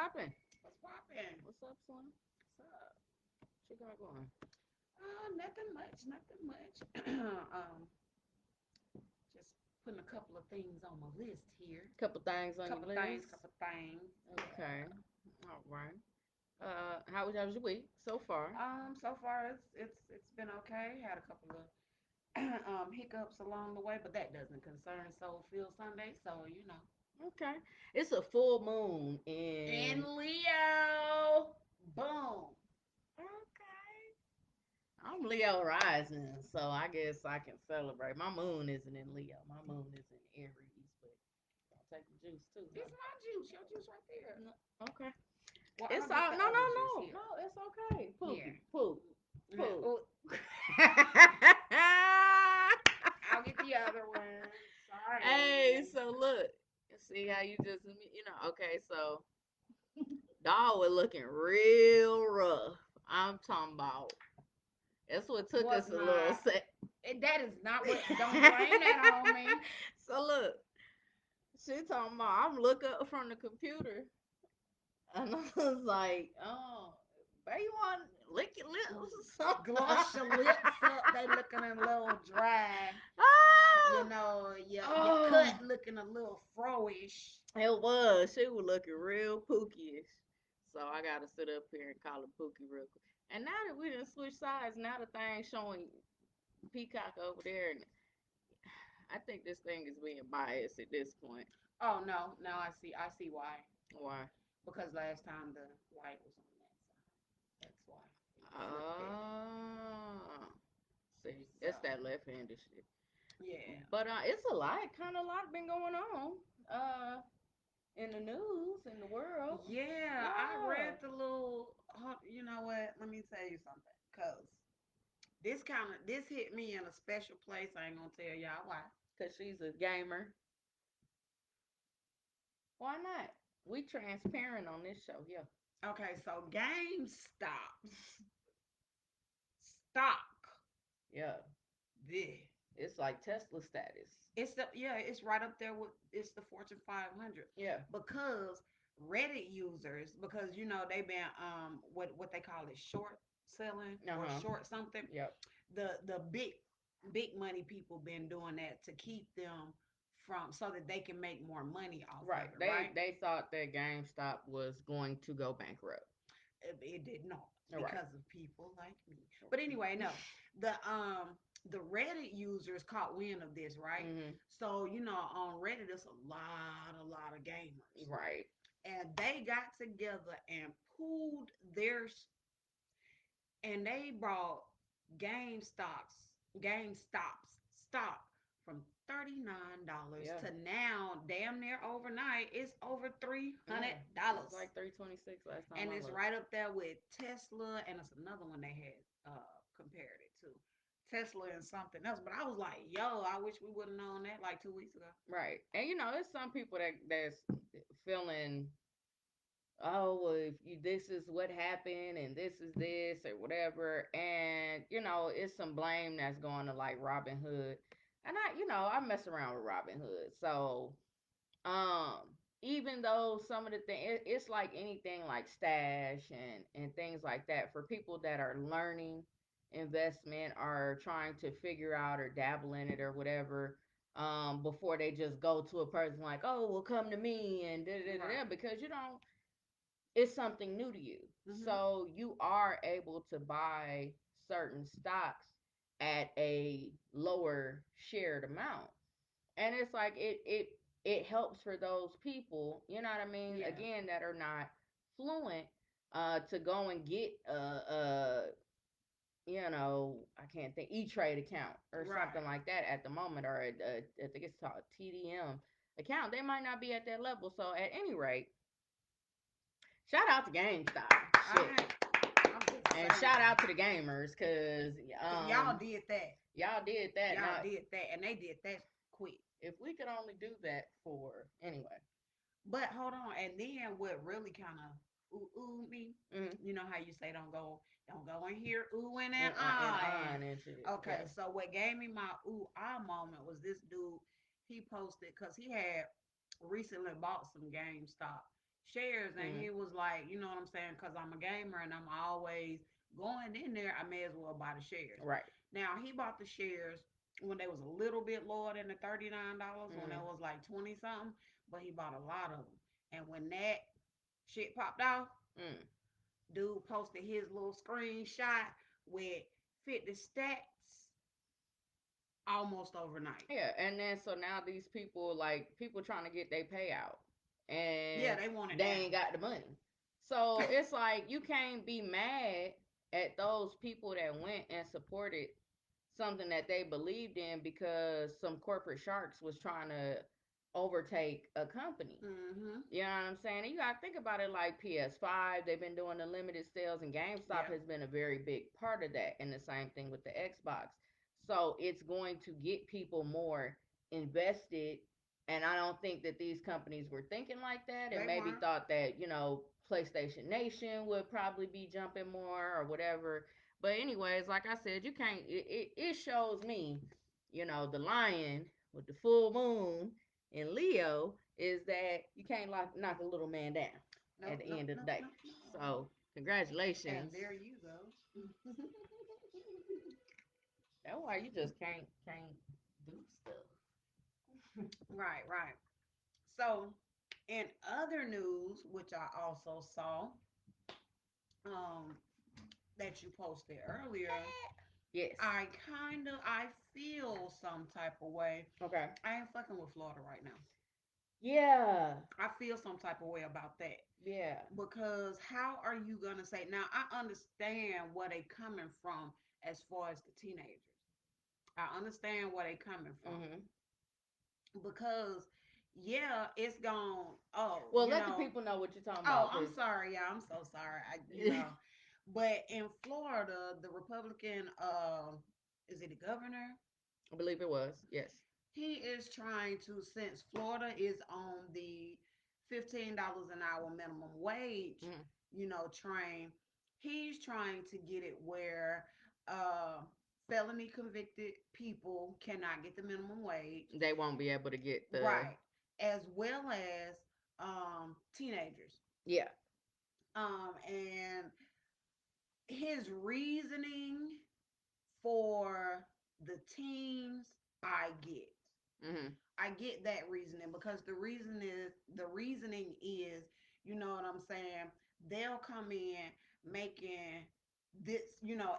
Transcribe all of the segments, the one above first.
popping? What's poppin'? What's up, son? What's up? What you got going? Nothing much. Nothing much. Just putting a couple of things on my list here. Couple things on your Couple things. list. Couple things. Okay. Yeah. All right. How was your week so far? So far it's been okay. Had a couple of hiccups along the way, but that doesn't concern SoulFilled Sunday. So Okay. It's a full moon in. in Leo, boom. Okay. I'm Leo rising, so I guess I can celebrate. My moon isn't in Leo. My moon is in Aries, but I'll take the juice too, It's huh? my juice. Your juice right there. No, okay. Well, It's I'll get all the no, no, other no, juice here. no. It's okay. Here. Pookie, poop, poop. Oh, I'll get the other one. Hey, Sorry. so look, see how you just, okay, so dog was looking real rough. I'm talking about. That's what took Was us a little not. sec. That is not what. Don't blame that on me. So look, she talking about. I'm looking up from the computer, and I was like, oh, baby, you want lick your lips or Gloss your lips something? up. They looking a little dry. Ah! Your cut Oh, looking a little froish. it was. She was looking real pookie-ish. So I gotta sit up here and call her Pookie real quick. And now that we done switch sides, now the thing's showing Peacock over there, and I think this thing is being biased at this point. Oh no, now I see. I see why. Why? Because last time the light was on that side. That's why it flipped it. Oh, see, So it's that left-handed shit. yeah. But it's a lot, kind of lot been going on. Uh, in the news, in the world. Yeah, I Yeah, read the little. You know what? Let me tell you something. Cause this hit me in a special place. I ain't gonna tell y'all why. cause she's a gamer. Why not? We transparent on this show. Yeah. Okay, so GameStop's stock. Yeah. This. It's like Tesla status. It's right up there with it's the Fortune 500 Yeah. because Reddit users because they've been what they call it short selling Uh or huh. short something. Yep. The big money people been doing that to keep them from so that they can make more money off of Right. it, They right? they thought that GameStop was going to go bankrupt. It did not All right. because of people like me. But anyway, no. The Reddit users caught wind of this, right? Mhm. So, on Reddit there's a lot of gamers. Right. And they got together and pooled and they brought GameStop's stock from $39 Yeah. to now damn near overnight it's over Yeah. It was $300, like 326 last time and I it's looked. right up there with Tesla, and it's another one they had compared it to Tesla and something else. But I was like, yo, I wish we would have known that like 2 weeks ago. Right. And there's some people that's feeling, oh, well, if you, this is what happened and this is this or whatever, and it's some blame that's going to like Robin Hood, and I mess around with Robin Hood, so um even though some of the thing it's like anything like stash and things like that for people that are learning investment or trying to figure out or dabble in it or whatever, before they just go to a person like, oh, well, come to me and da da da da, Right. because it's something new to you. Mm-hmm. So you are able to buy certain stocks at a lower shared amount. And it's like it helps for those people, you know what I mean? Yeah. Again, that are not fluent, to go and get I can't think, E-Trade account or something Right. like that at the moment, or I think it's called TDM account. They might not be at that level. So at any rate, shout out to GameStop. Shit. I I'm just And saying. shout out to the gamers, cause Cause did that. y'all did that. Y'all Now, did that, and they did that quick. if we could only do that for anyway. But hold on, and then what really kind of ooh me, Mm-hmm. you know how you say don't go in here oohing and And eyeing. on and shit. Okay, Yeah. so what gave me my ooh ah moment was this dude. He posted because he had recently bought some GameStop shares, and Mm. he was like, you know what I'm saying? Because I'm a gamer and I'm always going in there, I may as well buy the shares. Right. Now he bought the shares when they was a little bit lower than the $39, when it Mm. was like 20 something, but he bought a lot of them. And when that shit popped off, Mm. dude posted his little screenshot with 50 stacks almost overnight. Yeah, and then so now these people, like people trying to get their payout, Yeah, and they want it they now. ain't got the money. So it's like you can't be mad at those people that went and supported something that they believed in because some corporate sharks was trying to overtake a company. Mm-hmm. You know what I'm saying? And you gotta think about it like PS5, they've been doing the limited sales, and GameStop Yeah. has been a very big part of that. And the same thing with the Xbox. So it's going to get people more invested. And I don't think that these companies were thinking like that, and They maybe weren't. thought that, PlayStation Nation would probably be jumping more or whatever. But, anyways, like I said, you can't, it shows me, the lion with the full moon in Leo is that you can't knock a little man down No, at the no, end of no, the day. no, no. So And congratulations. there you go. That's why you just can't do stuff. Right, right. So, in other news, which I also saw, um, that you posted earlier, Yes. I feel some type of way. Okay. I ain't fucking with Florida right now. Yeah. I feel some type of way about that. Yeah. Because how are you gonna say now? I understand where they coming from as far as the teenagers. I understand where they coming from Mhm. because yeah, it's gone. Oh, Well, let the people know what you're talking oh, about, I'm cause sorry, yeah, I'm so sorry. I But in Florida, the Republican, is it the governor? believe it was. Yes. He is trying to, since Florida is on the $15 an hour minimum wage, Mhm. train, he's trying to get it where uh, felony convicted people cannot get the minimum wage, They won't be able to get the. right? As well as teenagers. Yeah. And his reasoning for the teams, I get. Mhm. I get that reasoning because the reasoning is, you know what I'm saying? They'll come in making this,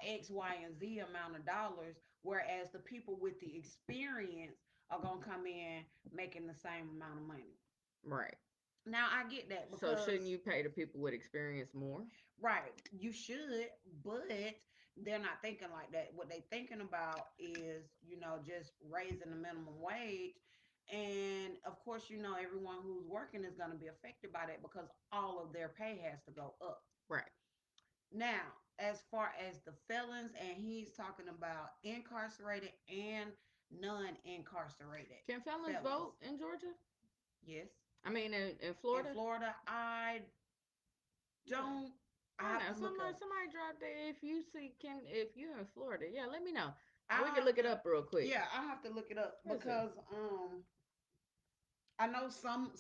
X, Y, and Z amount of dollars, whereas the people with the experience are gonna come in making the same amount of money. Right. Now I get that So because shouldn't you pay the people with experience more? right, you should, but they're not thinking like that. What they thinking about is, just raising the minimum wage. And of course, everyone who's working is going to be affected by that because all of their pay has to go up. Right. Now, as far as the felons, and he's talking about incarcerated and non-incarcerated Can felons felons. vote in Georgia? Yes. I mean, in In Florida? Florida, I Yeah. don't. I I don't have know. to look up. Somebody drop there. If you're in Florida, yeah, let me know. We I can have look to, it up real quick. yeah, I have to look it up Listen, because I know some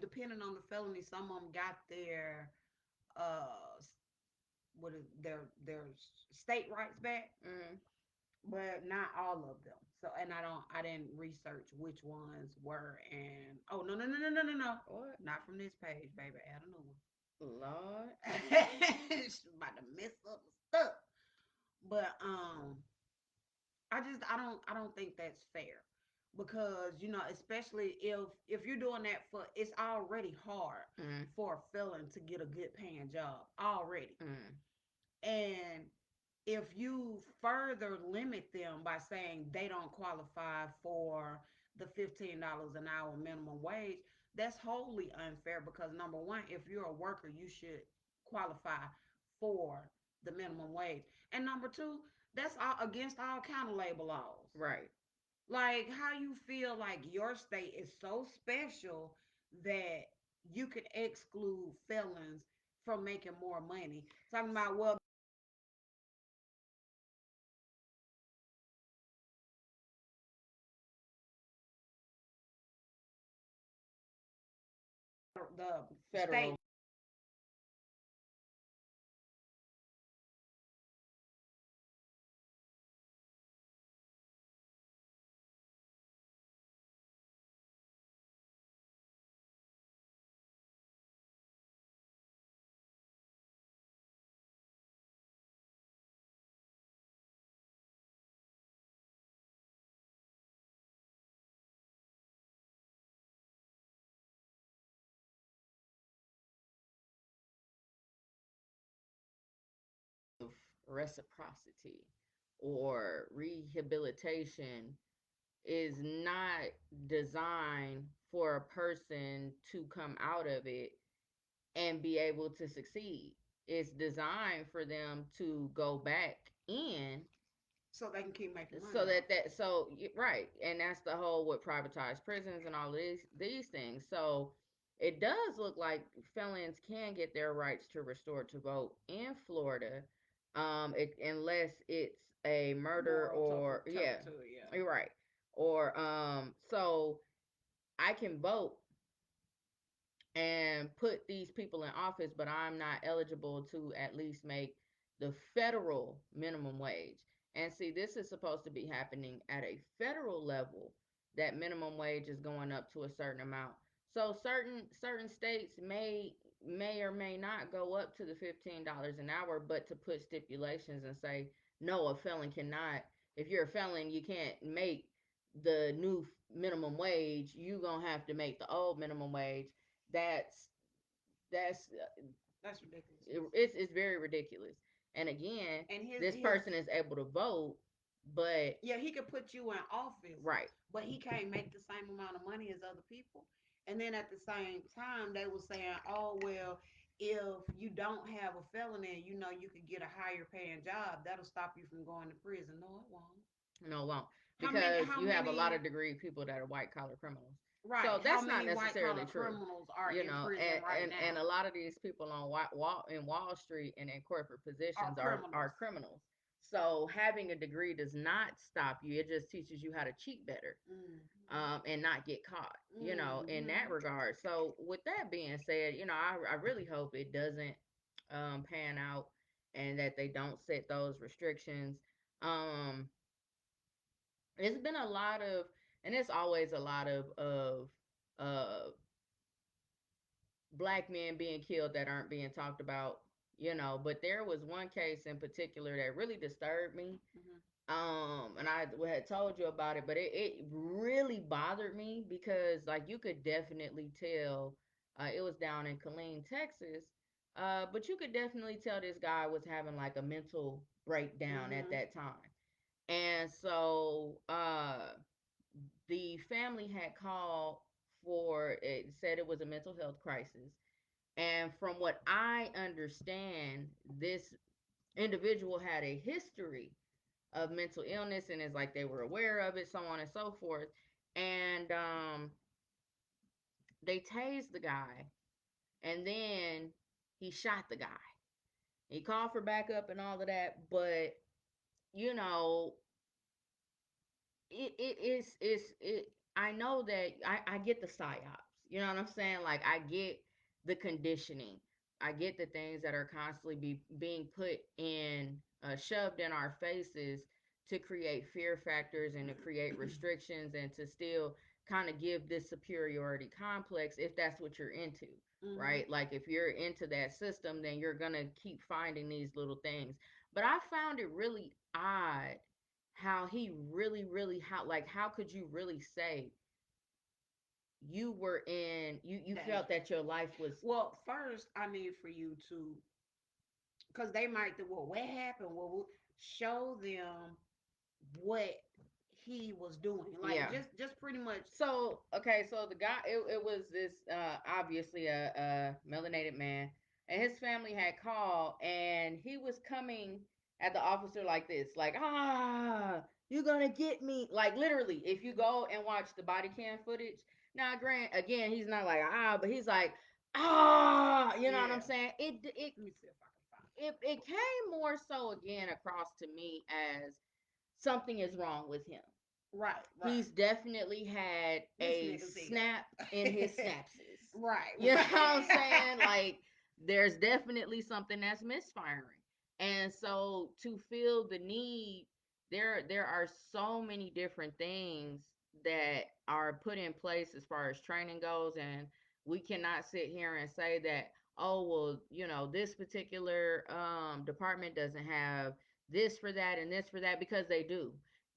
depending on the felony, some of them got their uh what is their state rights back, mm, but not all of them. So, and I didn't research which ones were. And oh, no, no, no, no, no, no, no, what? not from this page, baby. Add a new one. Lord. She's about to mess up the stuff. But I don't think that's fair because especially if you're doing that for, it's already hard Mm, for a felon to get a good paying job already. mm, And if you further limit them by saying they don't qualify for the $15 an hour minimum wage, that's wholly unfair because number one, if you're a worker, you should qualify for the minimum wage. And number two, that's all against all counter labor laws. right. Like how you feel like your state is so special that you could exclude felons from making more money. Talking about, well, the Federal. state reciprocity or rehabilitation is not designed for a person to come out of it and be able to succeed. It's designed for them to go back in So they can keep making money so off of it. right, and that's the whole with privatized prisons and all of these things. So it does look like felons can get their rights to restore to vote in Florida, unless it's a murder Moral or yeah, turpitude, yeah. you're right, or so I can vote and put these people in office, but I'm not eligible to at least make the federal minimum wage. And see, this is supposed to be happening at a federal level. That minimum wage is going up to a certain amount. So certain states may or may not go up to the $15 an hour, but to put stipulations and say no, a felon cannot. If you're a felon, you can't make the new minimum wage. You gonna have to make the old minimum wage. That's That's ridiculous. it's very ridiculous. And again, And this his person is able to vote, but yeah, he could put you in office, right. but he can't make the same amount of money as other people. And then at the same time, they were saying, oh well, if you don't have a felony, you know you could get a higher paying job. That'll stop you from going to prison. No, it won't. No, it won't, How many? because How you have a lot many? of degree people that are white collar criminals. Right. So How that's not many white necessarily collar true, criminals are you in know. prison And right and now? a lot of these people on Wall Street and in corporate Are positions are criminals. criminals. So having a degree does not stop you. It just teaches you how to cheat better, Mm-hmm. and not get caught, in that Mm-hmm. regard. So with that being said, I really hope it doesn't pan out, and that they don't set those restrictions. Um, it's been a lot of, and it's always a lot of uh black men being killed that aren't being talked about, but there was one case in particular that really disturbed me. Mm-hmm. And I had told you about it, but it really bothered me because, like, you could definitely tell, it was down in Killeen, Texas, but you could definitely tell this guy was having like a mental breakdown at Mm-hmm. that time. And so the family had called for it, said it was a mental health crisis. And from what I understand, this individual had a history of mental illness, and it's like they were aware of it, so on and so forth. And they tased the guy, and then he shot the guy. He called for backup and all of that, but you know, it is it. I know that I get the psyops. You know what I'm saying? Like, I get the conditioning. I get the things that are constantly being put in, shoved in our faces to create fear factors and to create restrictions and to still kind of give this superiority complex, if that's what you're into, Mm-hmm. right? Like, if you're into that system, then you're gonna keep finding these little things. But I found it really odd how he really, how could you really say you were in, you felt Danger. that your life was. Well, first I need for you to, because they might think, well, what happened? Well, we'll show them what he was doing. Like Yeah. just pretty much. So okay, so the guy, it was this, obviously a melanated man, and his family had called, and he was coming at the officer like this, like, you're gonna get me, like, literally. If you go and watch the body cam footage, now, grant, again, he's not like, but he's like, you know what I'm Yeah. saying? Let me see if I can find It came more so again across to me as something is wrong with him. it. Right, right. He's definitely had This a nigga's snap in his here. synapses. Right, You know what I'm saying? right. Like, there's definitely something that's misfiring. And so to feel the need, there are so many different things that are put in place as far as training goes, and we cannot sit here and say that, oh well, this particular department doesn't have this for that and this for that, because they do.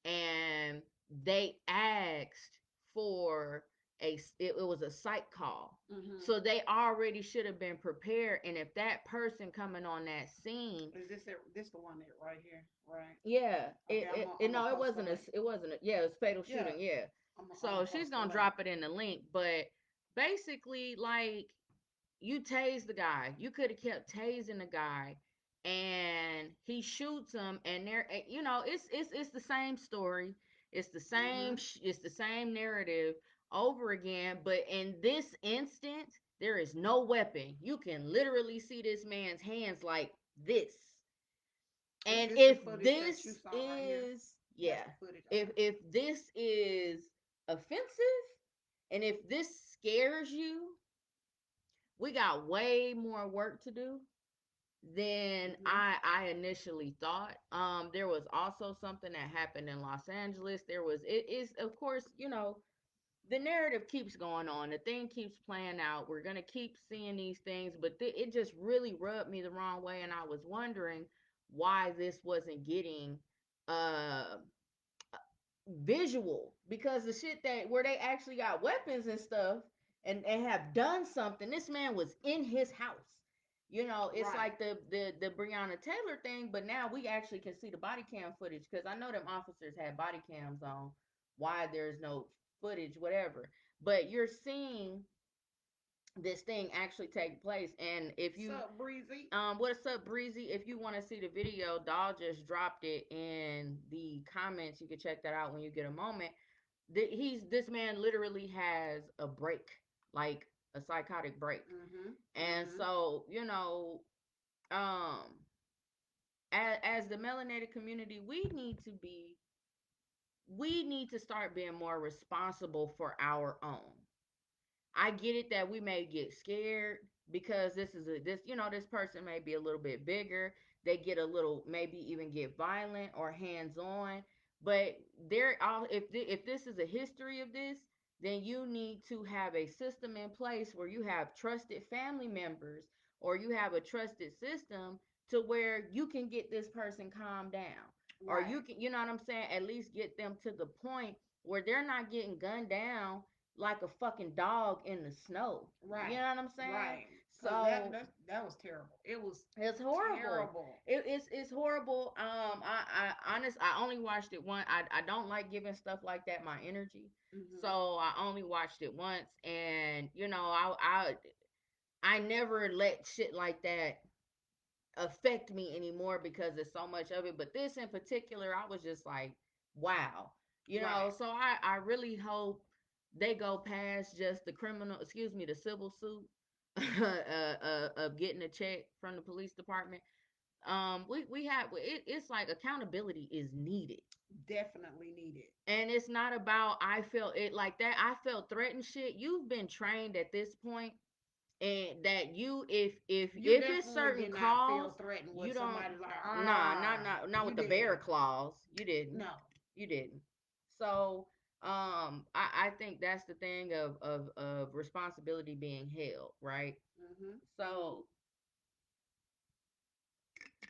And they asked for it was a psych call. Mhm. So they already should have been prepared. And if that person coming on that scene, Is this it? This the one that right here, right? yeah, Okay, I'm gonna no, it post the wasn't link. yeah, it was fatal Yeah, shooting, yeah. I'm So gonna she's post the gonna link. drop it in the link, but basically, like, you tase the guy. You could have kept tasing the guy, and he shoots him, and it's the same story. It's the same Mhm. it's the same narrative over again, but in this instance, there is no weapon. You can literally see this man's hands like this. Is And this the if footage that you this saw right here? is That's yeah, the footage. if Okay. this is offensive and if this scares you, we got way more work to do than Mhm. I initially thought. There was also something that happened in Los Angeles. It is, of course, the narrative keeps going on. The thing keeps playing out. We're gonna keep seeing these things, but it just really rubbed me the wrong way, and I was wondering why this wasn't getting uh visual, because the shit that where they actually got weapons and stuff and have done something. This man was in his house. It's Right. like the Breonna Taylor thing, but now we actually can see the body cam footage, because I know them officers had body cams on. Why there's no footage, whatever. But you're seeing this thing actually take place. And if you Sup, Breezy? what's up, Breezy? If you want to see the video, Doll just dropped it in the comments. You can check that out when you get a moment. This man literally has a break, like a psychotic break. Mhm. And Mhm. so, um as the melanated community, we need to start being more responsible for our own. I get it that we may get scared because this person may be a little bit bigger. They get a little, maybe even get violent or hands on. But there all if this is a history of this, then you need to have a system in place where you have trusted family members, or you have a trusted system to where you can get this person calmed down. Or you Right. can, you know what I'm saying, at least get them to the point where they're not getting gunned down like a fucking dog in the snow. You Right. know what I'm saying? Right. Cause So that was terrible. It was it's horrible. terrible. It's horrible. I only watched it once. I don't like giving stuff like that my energy, Mhm. so I only watched it once, and I never let shit like that affect me anymore because there's so much of it. But this in particular, I was just like, wow. Right. So I really hope they go past just the criminal, excuse me, the civil suit of getting a check from the police department. We have it's like accountability is needed. Definitely needed. And it's not about I felt it like that. I felt threatened shit. You've been trained at this point, and that you You if it's definitely certain did not feel calls, threatened you with don't. somebody like Nah, ah. not You with the bear didn't. claws. You didn't. No. You didn't. So I think that's the thing of responsibility being held, right? Mhm. So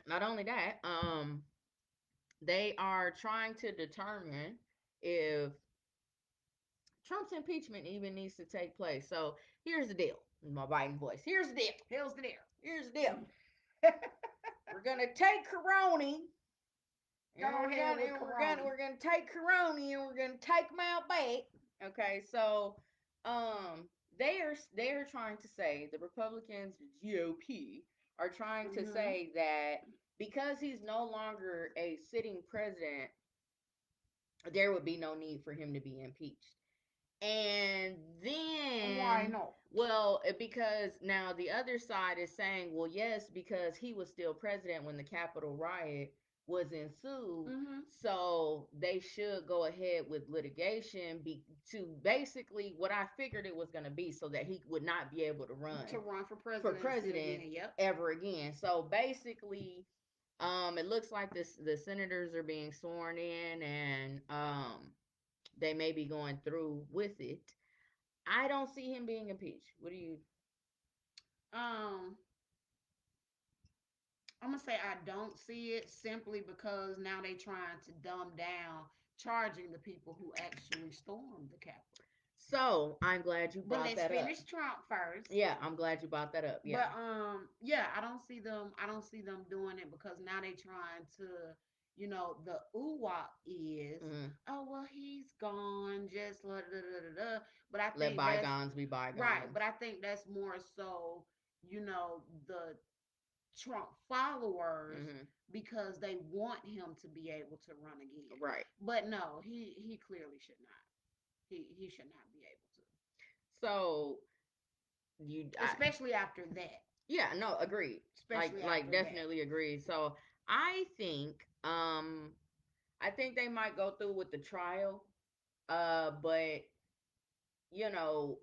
not only that, they are trying to determine if Trump's impeachment even needs to take place. So here's the deal. In my Biden voice. Here's the deal. Hell's the there. Here's the deal. We're gonna take Corona, and Go ahead with Corona. we're gonna take Corona, and we're gonna take them out back. Okay, so they are trying to say, the Republicans, the GOP, are trying to Mhm. say that because he's no longer a sitting president, there would be no need for him to be impeached. And Why then, not? well, because now the other side is saying, well, yes, because he was still president when the Capitol riot was ensued. Mhm. So they should go ahead with litigation to basically what I figured it was going to be, so that he would not be able to run To run for for presidency president again. Yep. ever again. So basically, it looks like the senators are being sworn in, and they may be going through with it. I don't see him being impeached. What do you? Um, I'm gonna say I don't see it simply because now they trying to dumb down charging the people who actually stormed the Capitol. So I'm glad you But brought let's that up. finish Trump first. Yeah, I'm glad you brought that up. Yeah. But yeah, I don't see them doing it because now they trying to, the uwap is, Hmm. oh well, he's gone, just la da da da da. But I Let think that's bygones be right. bygones. But I think that's more so, the Trump followers, Hmm. because they want him to be able to run again. Right. But no, he clearly should not. He should not be able So to, especially after that. yeah, no, agreed. Especially Like after that. definitely agreed. So I think I think they might go through with the trial. But you know,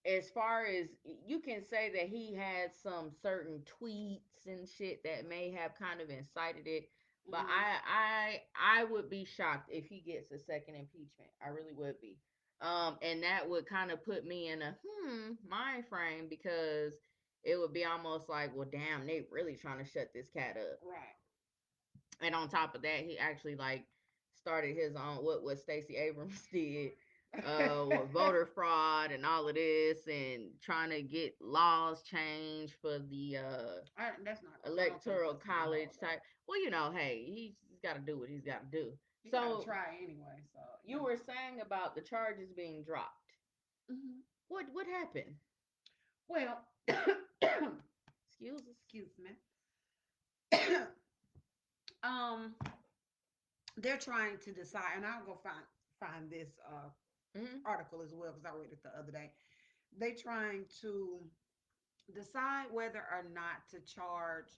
as far as you can say that he had some certain tweets and shit that may have kind of incited it, but Hmm. I would be shocked if he gets a second impeachment. I really would be. And that would kind of put me in a mind frame because it would be almost like, well, damn, they really trying to shut this cat up. Right. And on top of that, he actually like started his own what Stacey Abrams did, with voter fraud and all of this, and trying to get laws changed for the That's not. I don't think electoral that's gonna college hold type. up. Well, hey, he's got to do what he's got to do. You gotta So try anyway. So you were saying about the charges being dropped. Hmm. What happened? Well, Excuse us. excuse me. um, they're trying to decide, and I'll go find this Hmm. article as well because I read it the other day. They trying to decide whether or not to charge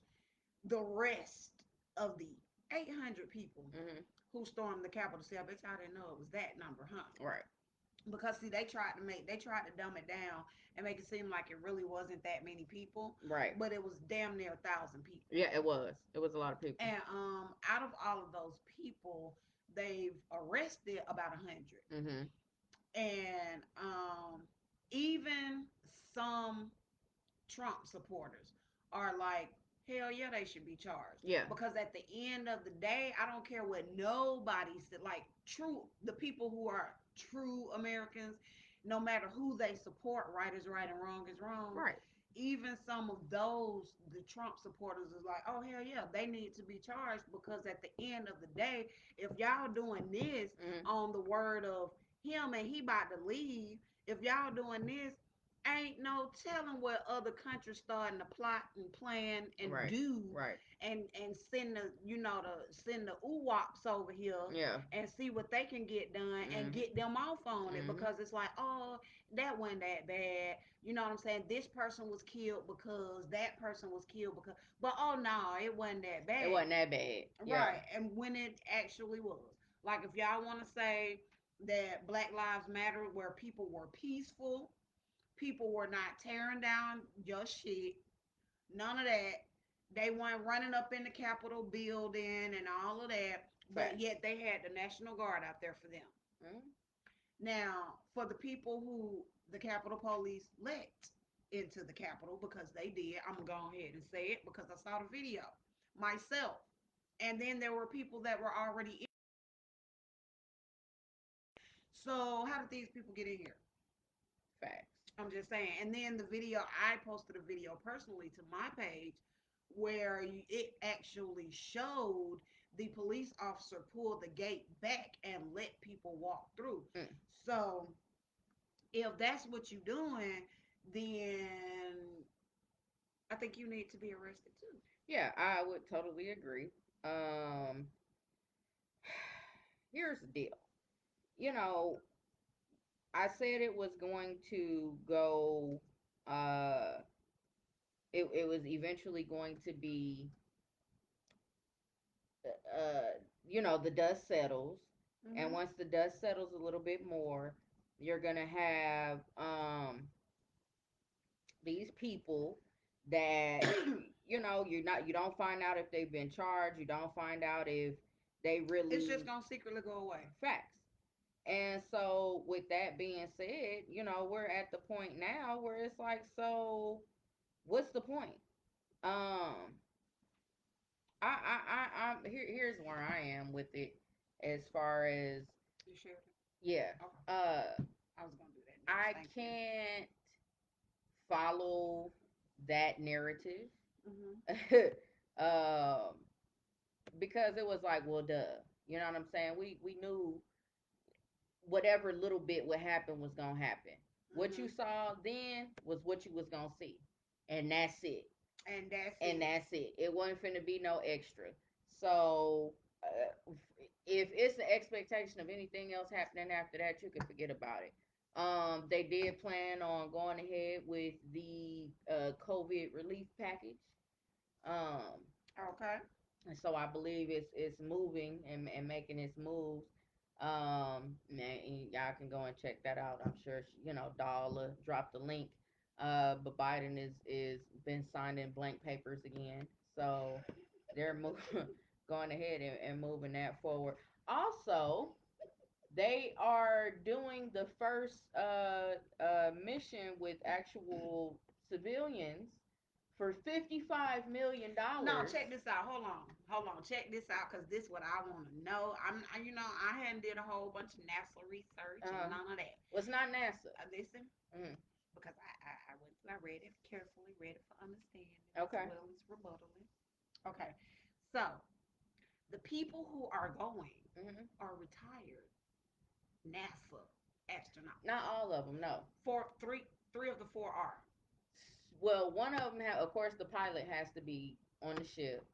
the rest of the 800 people Hmm. who stormed the Capitol. See, I bet y'all didn't know it was that number, huh? Right. Because see, they tried to dumb it down and make it seem like it really wasn't that many people, Right. but it was damn near 1,000 people. Yeah, it was. It was a lot of people. And out of all of those people, they've arrested about 100. Hmm. And even some Trump supporters are like, hell yeah, they should be charged. Yeah. Because at the end of the day, I don't care what nobody said. Like, the people who are true Americans, no matter who they support, right is right and wrong is wrong. Right. Even some of those, the Trump supporters, is like, oh hell yeah, they need to be charged because at the end of the day, if y'all doing this Hmm. on the word of him and he about to leave, if y'all doing this, ain't no telling what other countries starting to plot and plan and Right. do, Right. and send the uwops over here Yeah. and see what they can get done and Hmm. get them off on it, Hmm. because it's like, oh, that wasn't that bad. You know what I'm saying? This person was killed because that person was killed because, but oh no, it wasn't that It bad. wasn't that bad. Yeah. Right. And when it actually was. Like, if y'all want to say that Black Lives Matter, where people were peaceful, people were not tearing down your shit, none of that. They weren't running up in the Capitol building and all of that, but Facts. yet they had the National Guard out there for them. Hmm. Now, for the people who the Capitol Police let into the Capitol, because they did, I'm going to go ahead and say it because I saw the video myself. And then there were people that were already in. So, how did these people get in here? Facts. I'm just saying. And then the video, I posted a video personally to my page where it actually showed the police officer pull the gate back and let people walk through. Mm. So if that's what you're doing, then I think you need to be arrested too. Yeah, I would totally agree. Um, Here's the deal. You know, I said it was going to go. Uh, it was eventually going to be. The dust settles, and Mm-hmm. once the dust settles a little bit more, you're gonna have these people that you don't find out if they've been charged. You don't find out if they It's just really gonna secretly go away. facts. And so with that being said, we're at the point now where it's like, so what's the point? um here's where I am with it, as far as You shared it. yeah. Okay. uh I was gonna do that I Thank you. can't follow that narrative. Hmm. um, because it was like, well, duh. You know what I'm saying? We knew whatever little bit would happen was gonna happen. What you Hmm. saw then was what you was gonna see, and that's it. And that's And it. that's it. It wasn't finna be no extra. So if it's the expectation of anything else happening after that, you can forget about it. They did plan on going ahead with the COVID relief package. Um, Okay. and so I believe it's moving and making its moves. And y'all can go and check that out. I'm sure Dalla dropped the link. But Biden is been signing blank papers again, so they're going ahead and moving that forward. Also, they are doing the first mission with actual civilians for No, $55 million. check this out. Hold on. Check this out, cause this what I want to know. I hadn't did a whole bunch of NASA research and Uh, none of that. well, it's not NASA. Listen, Mm-hmm. because I went through, I read it carefully, read it for understanding as Okay. well as rebuttaling. Okay, so the people who are going Mm-hmm. are retired NASA astronauts. Not all of them, no. Four, three of the four are. Well, one of them, of course, the pilot has to be on the ship.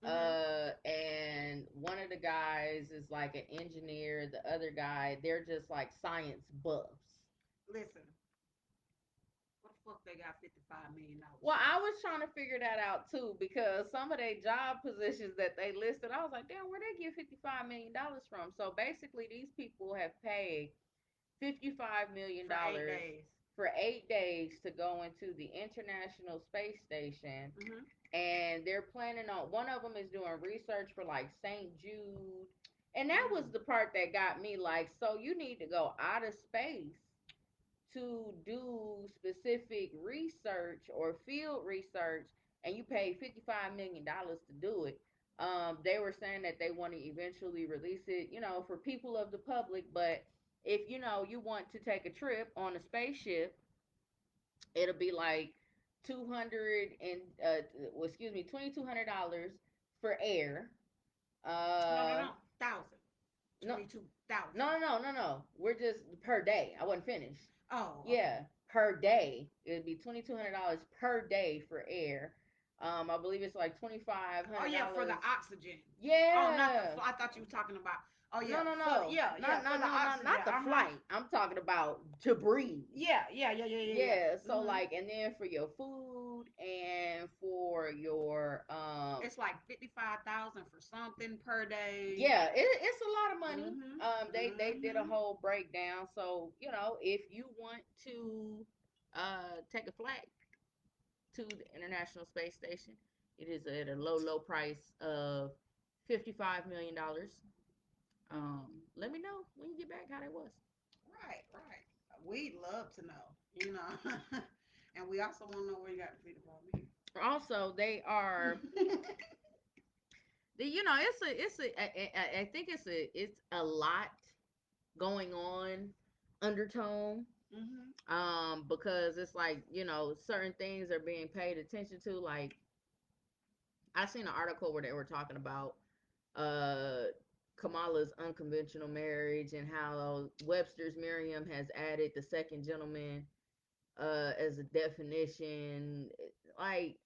Mm-hmm. And one of the guys is like an engineer. The other guy, they're just like science buffs. Listen, what the fuck they got $55 million Well, for? I was trying to figure that out too because some of their job positions that they listed, I was like, damn, where they get $55 million from? So basically, these people have paid For eight $55 million days. for 8 days to go into the International Space Station, Mm-hmm. and they're planning on. One of them is doing research for like St. Jude, and that was Mm. the part that got me. Like, so you need to go out of space to do specific research or field research, and you pay $55 million to do it. They were saying that they want to eventually release it, for people of the public. But if you want to take a trip on a spaceship, it'll be like $2,200 for air. No, no, Uh, no. Thousand. no, 22,000. no. We're just per day. I wasn't finished. Oh, okay. Yeah, per day. It'd be $2,200 per day for air. I believe it's like twenty five Oh hundred yeah, for the dollars. oxygen. Oh, not the. Yeah. I thought you were talking about. Oh No, yeah, no, for no. yeah, for the oxygen. Not the Uh huh. flight. I'm talking about to breathe. Yeah. Yeah. So Mhm. like, and then for your food and for your It's like 55,000 for something per day. yeah, it's a lot of money. Mhm. They did a Mhm. whole breakdown. So if you want to take a flight to the International Space Station, it is at a low price of $55 million. Let me know when you get back how that was. Right, right. We'd love to know, you know, and we also want to know where you got the 55 Also, they are million. I think it's a lot going on undertone, Mhm. because it's like certain things are being paid attention to. Like, I seen an article where they were talking about uh Kamala's unconventional marriage and how Webster's Merriam has added the second gentleman as a definition. Like,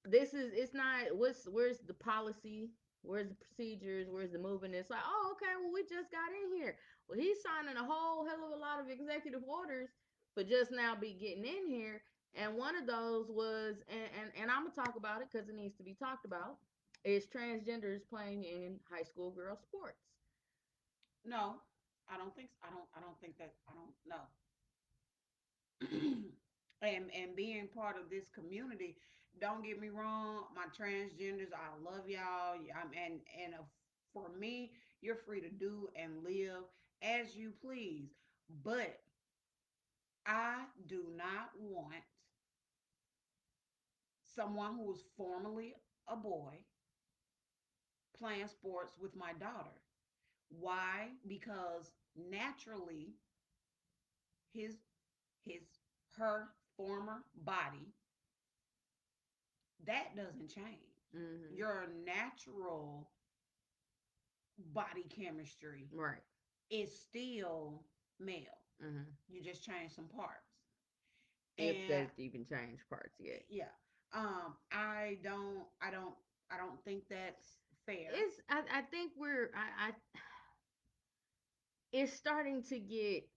it's not where's the policy, where's the procedures, where's the movement. It's like, oh, okay, well, we just got in here. Well, he's signing a whole hell of a lot of executive orders for just now be getting in here. And one of those was, and I'm gonna talk about it because it needs to be talked about, is transgenders playing in high school girl sports. No, I don't think. I don't think that. I don't know. And being part of this community, don't get me wrong, my transgenders, I love y'all. And for me, you're free to do and live as you please. But I do not want someone who was formerly a boy playing sports with my daughter. Why? Because naturally his his her former body, that doesn't change. Mhm. Your natural body chemistry Right. is still male. Mhm. You just change some parts. If And they've even changed parts yet. yeah, I don't think that's fair. I think it's starting to get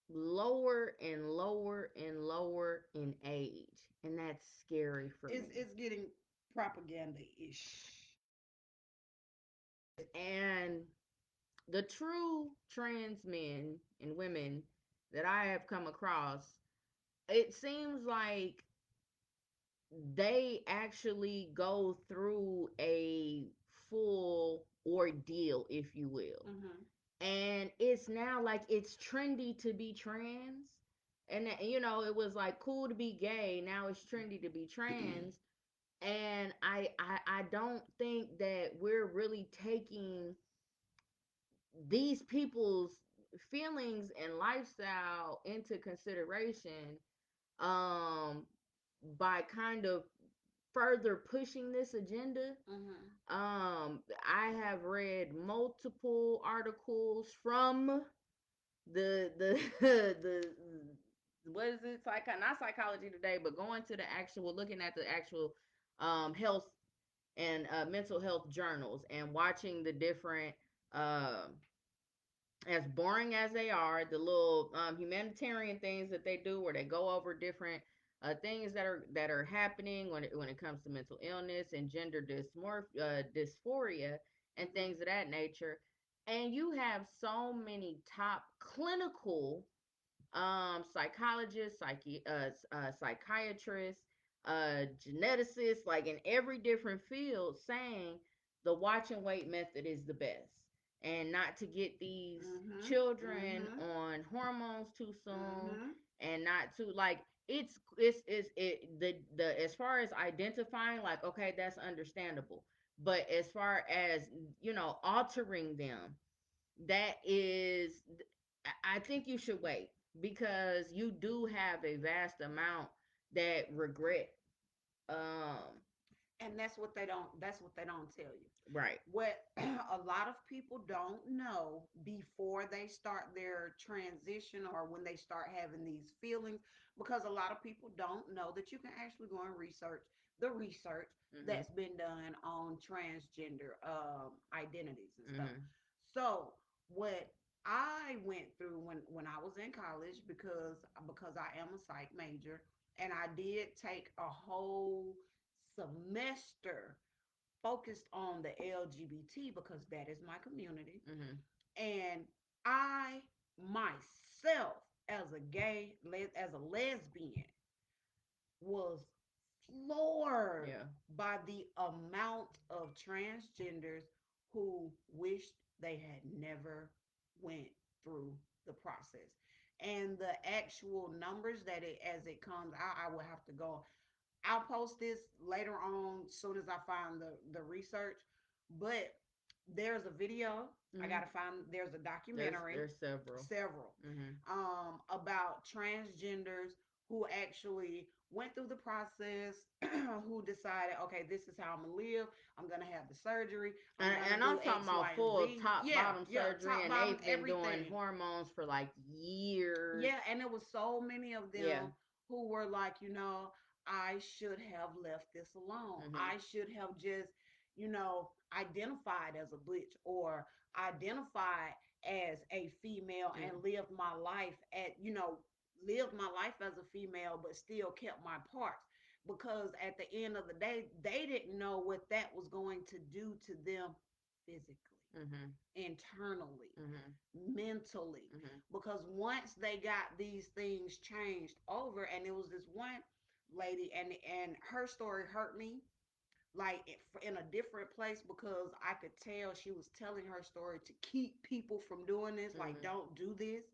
lower and lower and lower in age, and that's scary for It's me. it's getting propaganda ish. It is. And the true trans men and women that I have come across, it seems like they actually go through a full ordeal, if you will. Mm-hmm. And it's now like it's trendy to be trans. And it was like cool to be gay. Now it's trendy to be trans. And I don't think that we're really taking these people's feelings and lifestyle into consideration, um by kind of further pushing this agenda. Mm-hmm. I have read multiple articles from the the what is it, not Psychology Today, but going to the actual, looking at the actual health and mental health journals, and watching the different, um as boring as they are, the little humanitarian things that they do, where they go over different things that are happening when it comes to mental illness and gender dysphoria and Mm-hmm. things of that nature. And you have so many top clinical psychologists, psychiatrists, geneticists, like in every different field, saying the watch and wait method is the best, and not to get these Mm-hmm. children Mm-hmm. on hormones too soon, Mm-hmm. and not to, like, the as far as identifying, like, okay, that's understandable, but as far as altering them, that is, I think you should wait, because you do have a vast amount that regret. Um, And that's what they don't tell you. right. What a lot of people don't know before they start their transition, or when they start having these feelings, because a lot of people don't know that you can actually go and research the research Mhm. that's been done on transgender identities and stuff. Mhm. So what I went through when I was in college, because I am a psych major, and I did take a whole semester focused on the LGBT, because that is my community. Mhm. And I myself, as a as a lesbian, was floored Yeah. by the amount of transgenders who wished they had never went through the process. And the actual numbers that it as it comes out, I will have to go. I'll post this later on soon as I find the research. But there's a video. I Mhm. gotta find. There's a There's documentary, there's several. several, Mhm. about transgenders who actually went through the process, who decided, okay, this is how I'm gonna live. I'm gonna have the surgery. I'm gonna And do I'm talking X, Y, about and full Z. top Yeah, bottom yeah, surgery, top, and bottom, they've been doing everything. hormones for like years. Yeah, and there was so many of Yeah. them who were like, I should have left this alone. Mhm. I should have just, identified as a butch, or identified as a female, Mhm. and lived my life as a female, but still kept my parts. Because at the end of the day, they didn't know what that was going to do to them physically, Mhm. internally, Mhm. mentally. Mhm. Because once they got these things changed over, and it was this one lady, and her story hurt me, like, in a different place, because I could tell she was telling her story to keep people from doing this, like, Mhm. don't do this.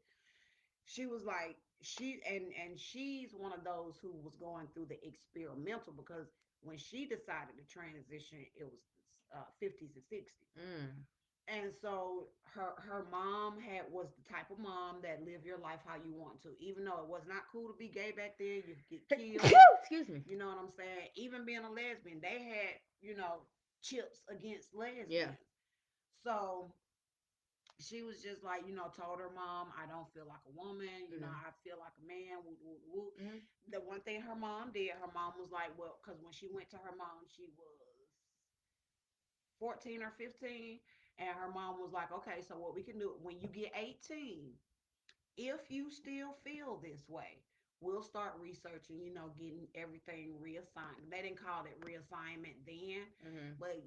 She was like, she's one of those who was going through the experimental, because when she decided to transition, it was 50s and 60s. Mm. And so her mom was the type of mom that live your life how you want to. Even though it was not cool to be gay back then, you could get killed. Excuse me. You know what I'm saying? Even being a lesbian, they had, chips against Yeah. lesbians. So she was just like, told her mom, I don't feel like a woman, Mhm. I feel like a man. Woo, woo, woo. Mhm. The one thing her mom did, her mom was like, well, because when she went to her mom, she was 14 or 15. And her mom was like, okay, so what we can do when you get 18, if you still feel this way, we'll start researching, getting everything reassigned. They didn't call it reassignment then, Mhm. but,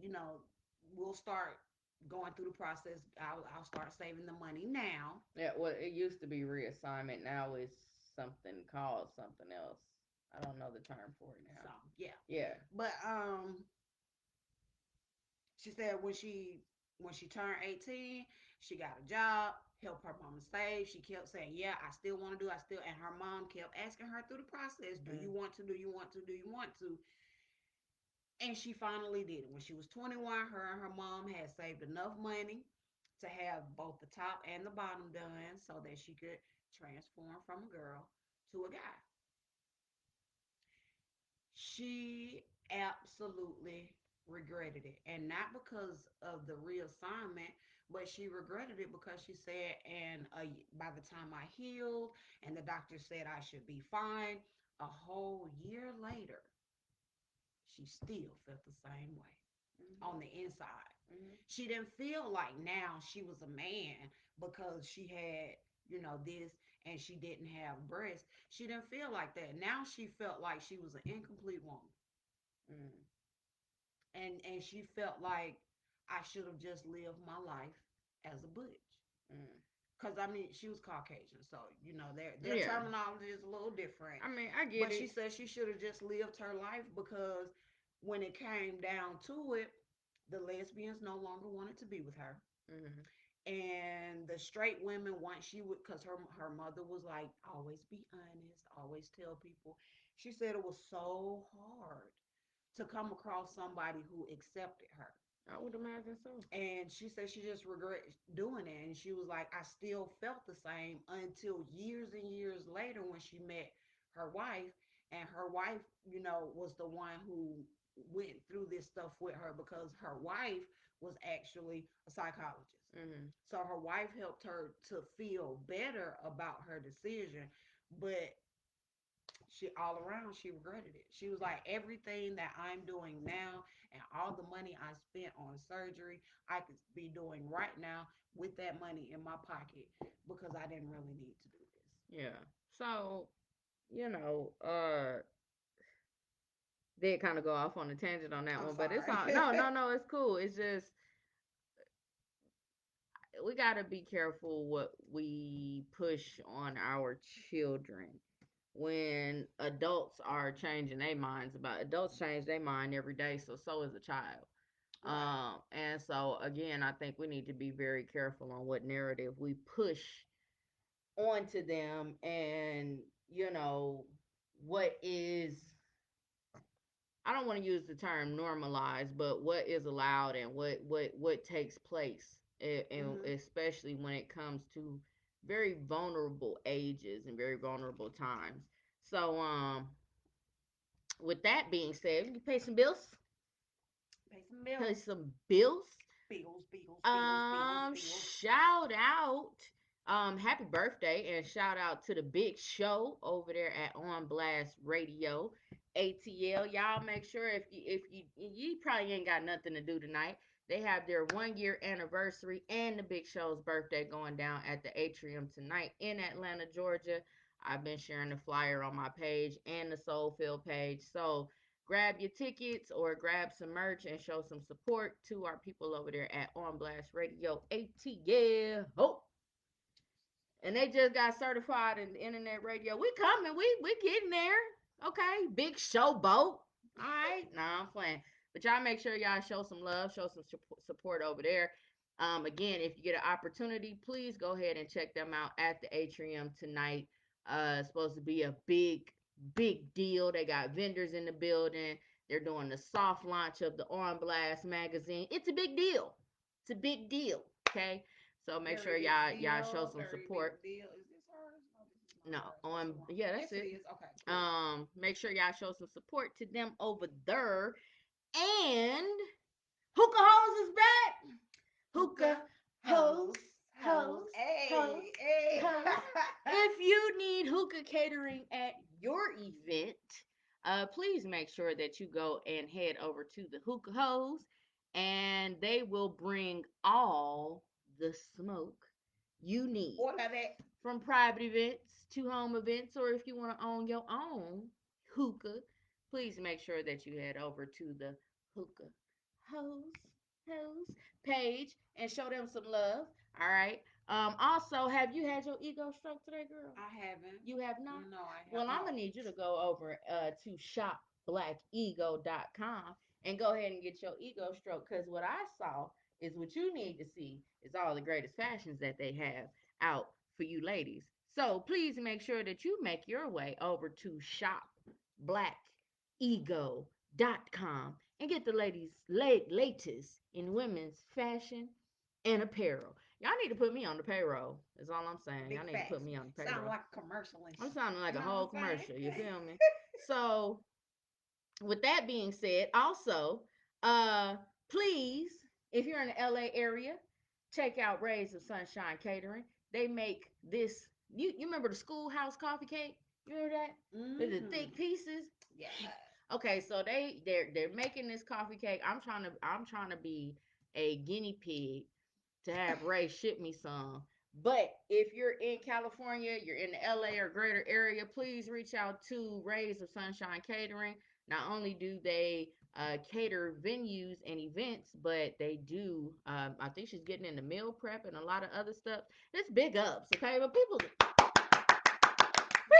we'll start going through the process. I'll start saving the money now. Yeah. Well, it used to be reassignment. Now it's something called something else. I don't know the term for it now. So, yeah. Yeah. But she said when she turned 18, she got a job, helped her mama save. She kept saying, yeah, I still want to do, I still, and her mom kept asking her through the process, do Mm. you want to, do you want to, do you want to? And she finally did it. When she was 21, her and her mom had saved enough money to have both the top and the bottom done so that she could transform from a girl to a guy. She absolutely regretted it. And not because of the reassignment, but she regretted it because she said, and by the time I healed and the doctor said I should be fine, a whole year later, she still felt the same way on the inside. Mhm. She didn't feel like now she was a man because she had, this and she didn't have breasts. She didn't feel like that. Now she felt like she was an incomplete woman. Mhm. And she felt like I should have just lived my life as a butch. Mhm. Cause I mean she was Caucasian, so their Yeah. terminology is a little different. I mean, I get But she it. said she should have just lived her life because when it came down to it, the lesbians no longer wanted to be with her. Mhm. And the straight women, once she would, because her mother was like, always be honest, always tell people. She said it was so hard to come across somebody who accepted her. I would imagine so. And she said she just regret doing it. And she was like, I still felt the same until years and years later when she met her wife. And her wife, was the one who went through this stuff with her because her wife was actually a psychologist. Mhm. So her wife helped her to feel better about her decision. But she all around she regretted it. She was like, everything that I'm doing now and all the money I spent on surgery, I could be doing right now with that money in my pocket because I didn't really need to do this. Yeah. So, you know, did kind of go off on a tangent on that I'm one, but it's sorry. all no, no, no. It's cool. It's just we gotta be careful what we push on our children when adults are changing their minds about adults change their mind every day, so is a child. Right. And so again, I think we need to be very careful on what narrative we push onto them, and you know what is, I don't want to use the term normalized, but what is allowed and what takes place, and Mhm. especially when it comes to very vulnerable ages and very vulnerable times. So with that being said, you pay some bills. Pay some Pay bills. some bills. Bills, bills, bills, bills, bills. Shout out, happy birthday, and shout out to the big show over there at On Blast Radio, ATL. Y'all make sure if you probably ain't got nothing to do tonight. They have their 1 year anniversary and the big show's birthday going down at the atrium tonight in Atlanta, Georgia. I've been sharing the flyer on my page and the SoulFilled page. So grab your tickets or grab some merch and show some support to our people over there at On Blast Radio ATL. Hope. And they just got certified in the internet radio. We coming. We getting there. Okay. Big show boat. All right. Nah, I'm playing. But y'all make sure y'all show some love, show some support over there. Again, if you get an opportunity, please go ahead and check them out at the atrium tonight. It's supposed to be a big deal. They got vendors in the building. They're doing the soft launch of the On Blast magazine. It's a big deal. It's a big deal. Okay. So make sure Very big y'all show deal. some Very support. big deal. Is this hers? No, this is not No, hers. That's the on wrong. yeah, that's Yes, it it. is. Okay, cool. Make sure y'all show some support to them over there. And Hookah Hose is back. Hookah Hookah, Hose, hose, Hose, hose. Hose, Hey, hey. Hose. If you need hookah catering at your event, please make sure that you go and head over to the Hookah Hose, and they will bring all the smoke you need. Order that. From private events to home events, or if you want to own your own hookah, please make sure that you head over to the Hookah Hose Hose page and show them some love. All right. Also, have you had your ego stroke today, girl? I haven't. You have not? No, I have Well, I'm not. gonna need you to go over to shopblackego.com and go ahead and get your ego stroke, because what I saw is what you need to see is all the greatest fashions that they have out for you ladies. So please make sure that you make your way over to shopblackego.com and get the latest in women's fashion and apparel. Y'all need to put me on the payroll. That's all I'm saying. Y'all Big need to put facts. me on the Sound payroll. like a commercial and I'm shit. sounding like You a know what whole I'm saying? commercial. You feel me? So, with that being said, also, uh, please, if you're in the LA area, check out Rays of Sunshine Catering. They make this. You remember the schoolhouse coffee cake? You remember that? The Mm-hmm. thick pieces. Yeah. Okay, so they're making this coffee cake. I'm trying to be a guinea pig to have Ray ship me some. But if you're in California, you're in the LA or greater area, please reach out to Rays of Sunshine Catering. Not only do they cater venues and events, but they do. I think she's getting into meal prep and a lot of other stuff. It's big ups, okay? But people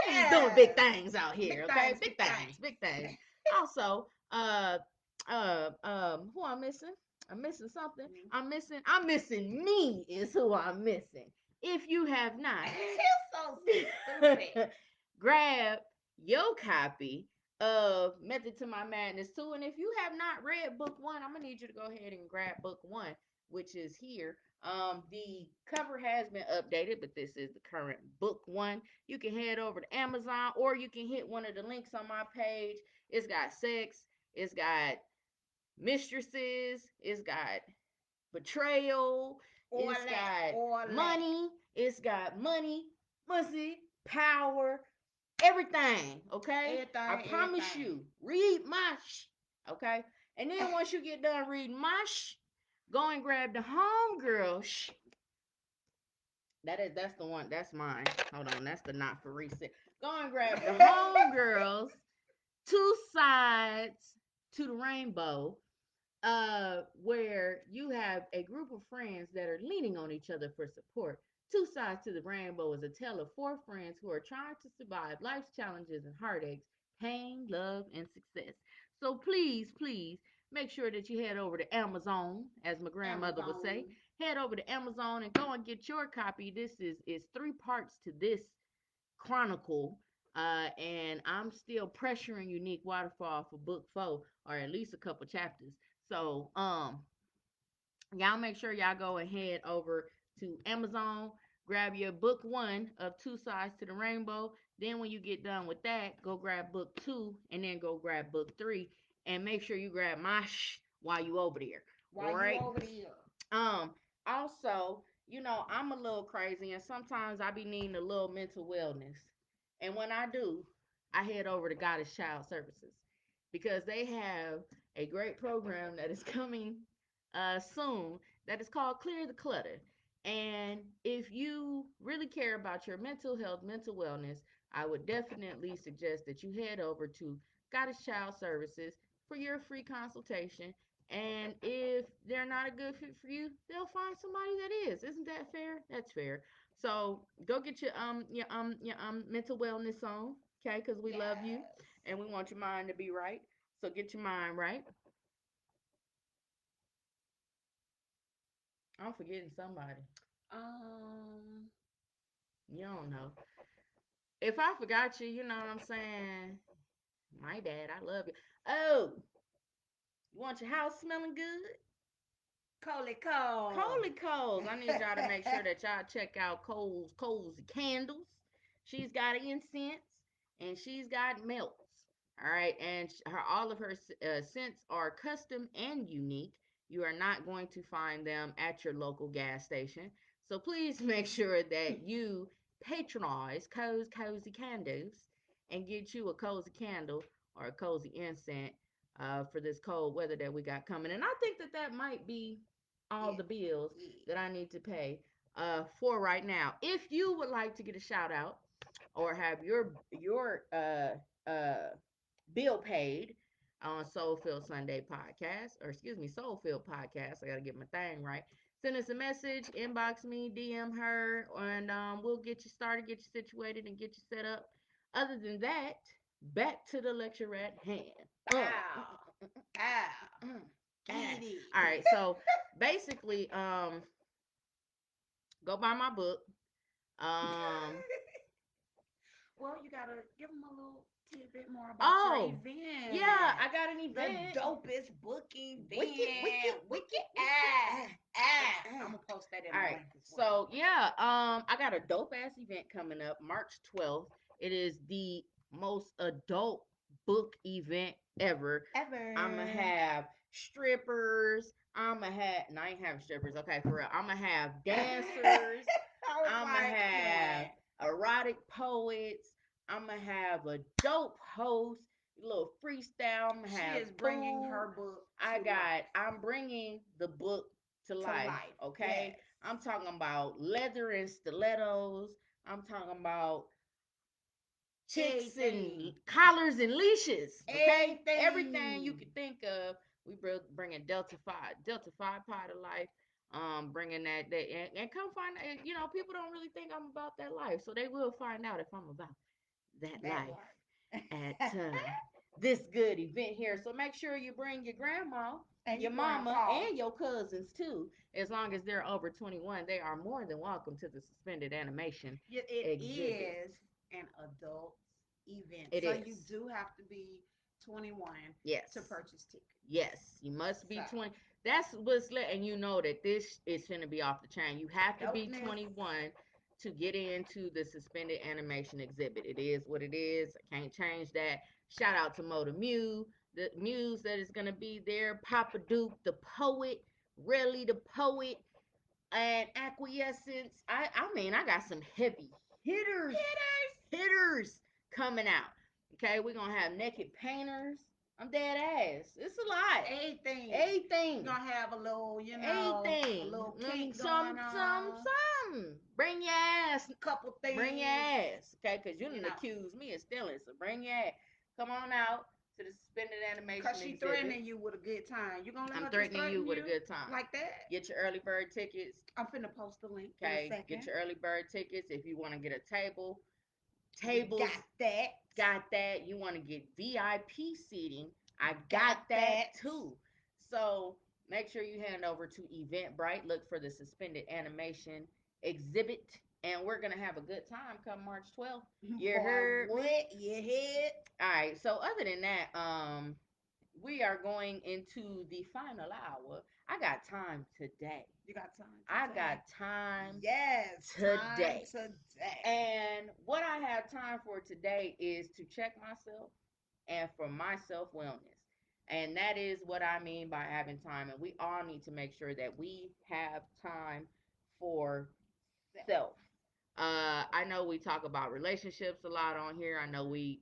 is doing big Yes. things out here, Big okay? things, Big big things, things. big things. Also, who I'm missing? I'm missing something. Mm. I'm missing me is who I'm missing. If you have not, You're so stupid. grab your copy of Method to My Madness 2. And if you have not read book one, I'm gonna need you to go ahead and grab book one, which is here. The cover has been updated, but this is the current book one. You can head over to Amazon, or you can hit one of the links on my page. It's got sex, it's got mistresses, it's got betrayal, All it's that, got all that. money, it's got money, pussy, power, everything. Okay, I Everything, promise everything. you. Read my okay, and then once you get done reading my go and grab the homegirl that's the one. That's mine. Hold on, that's the not for reset. Go and grab the homegirls. Two sides to the rainbow, where you have a group of friends that are leaning on each other for support. Two Sides to the Rainbow is a tale of four friends who are trying to survive life's challenges and heartaches, pain, love, and success. So please, please make sure that you head over to Amazon, as my grandmother would say. Amazon. Head over to Amazon and go and get your copy. This is three parts to this chronicle. And I'm still pressuring Unique Waterfall for book four, or at least a couple chapters. So y'all make sure y'all go and head over to Amazon, grab your book one of Two Sides to the Rainbow. Then when you get done with that, go grab book two, and then go grab book three, and make sure you grab my while you over there. All While you right. over there. Um. Also, I'm a little crazy, and sometimes I be needing a little mental wellness. And when I do, I head over to Goddess Child Services, because they have a great program that is coming soon that is called Clear the Clutter. And if you really care about your mental health, mental wellness, I would definitely suggest that you head over to Goddess Child Services for your free consultation. And if they're not a good fit for you, they'll find somebody that is. Isn't that fair? That's fair. So go get your mental wellness on, okay? Because we love you Yes. and we want your mind to be right. So get your mind right. I'm forgetting somebody. Um, You don't know. If I forgot you, you know what I'm saying? My bad. I love you. Oh, you want your house smelling good? Coley Cole. Coley Coles. I need y'all to make sure that y'all check out Cole's Cozy Candles. She's got incense and she's got melts. All right, and all of her scents are custom and unique. You are not going to find them at your local gas station. So please make sure that you patronize Cozy Candles and get you a cozy candle or a cozy incense for this cold weather that we got coming. And I think that that might be all Yeah, the bills yeah. that I need to pay for right now. If you would like to get a shout out or have your bill paid on SoulFilled Sunday podcast, or excuse me, SoulFilled podcast. I gotta get my thing right. Send us a message, inbox me, DM her, and we'll get you started, get you situated, and get you set up. Other than that, back to the lecture at hand. Bow. Bow. Ah. Get All it. right, so basically, go buy my book. Um, Well, you gotta give them a little tidbit more about your oh, yeah, event. I got an The event. dopest book Wicked, wicked, event. wicked, Wicked wicked. I'm gonna post that in All the right. link as well. So yeah, I got a dope ass event coming up March 12th. It is the most adult book event ever. I'ma Ever. have strippers. I'ma have no, I ain't having strippers. Okay, for real. I'ma have dancers. I was I'ma like, come have on. erotic poets. I'ma have a dope host. A little freestyle. I'ma She have is bringing food. her book to life. I'm bringing the book to To life. life. Okay. Yes. I'm talking about leather and stilettos. I'm talking about chicks and Everything. collars and leashes. Okay, everything you Everything. can think of. We bringing Delta Phi Pi to life. Bringing that and come find. You know, people don't really think I'm about that life, so they will find out if I'm about that That life life. at this good event here. So make sure you bring your grandma, And your your mama, grandpa. and your cousins too. As long as they're over 21, they are more than welcome to the suspended animation Yeah, it exhibit. is an adult event. It So you is. do have to be 21 to Yes. purchase tickets. Yes, you must So, be 20. That's what's letting you know that this is going to be off the chain. You have to be dopeness. 21 to get into the suspended animation exhibit. It is what it is. I can't change that. Shout out to Moda Mew, the muse that is going to be there. Papa Duke, the poet. Relly, the poet. And Acquiescence. I mean, I got some heavy hitters. Hitters. Hitters coming out. Okay, we're going to have naked painters. I'm dead ass. It's a lot. Anything. You're Anything. gonna have a little, a Anything. little kink Some, going on, some. Bring your ass. couple Bring your things, ass. Okay, because you you didn't know. accuse me of stealing. So bring your ass. Come on out to the suspended Cause animation she exhibit. threatening you with a good time. You gonna let I'm her just threatening you threaten with a you good time. like that? Get your early bird tickets. I'm finna post the link in a Okay, second. get your early bird tickets if you want to get a table. We Tables, got that. got that. You want to get VIP seating, I Got got that that. too. So make sure you hand over to Eventbrite. Look for the suspended animation exhibit, and we're gonna have a good time come March 12th. You Boy, heard me? what you hit? All right. So other than that, we are going into the final hour. I got time today. You got time I today. got time Yes, time today. today. And what I have time for today is to check myself and for my self wellness. And that is what I mean by having time. And we all need to make sure that we have time for self. I know we talk about relationships a lot on here. I know we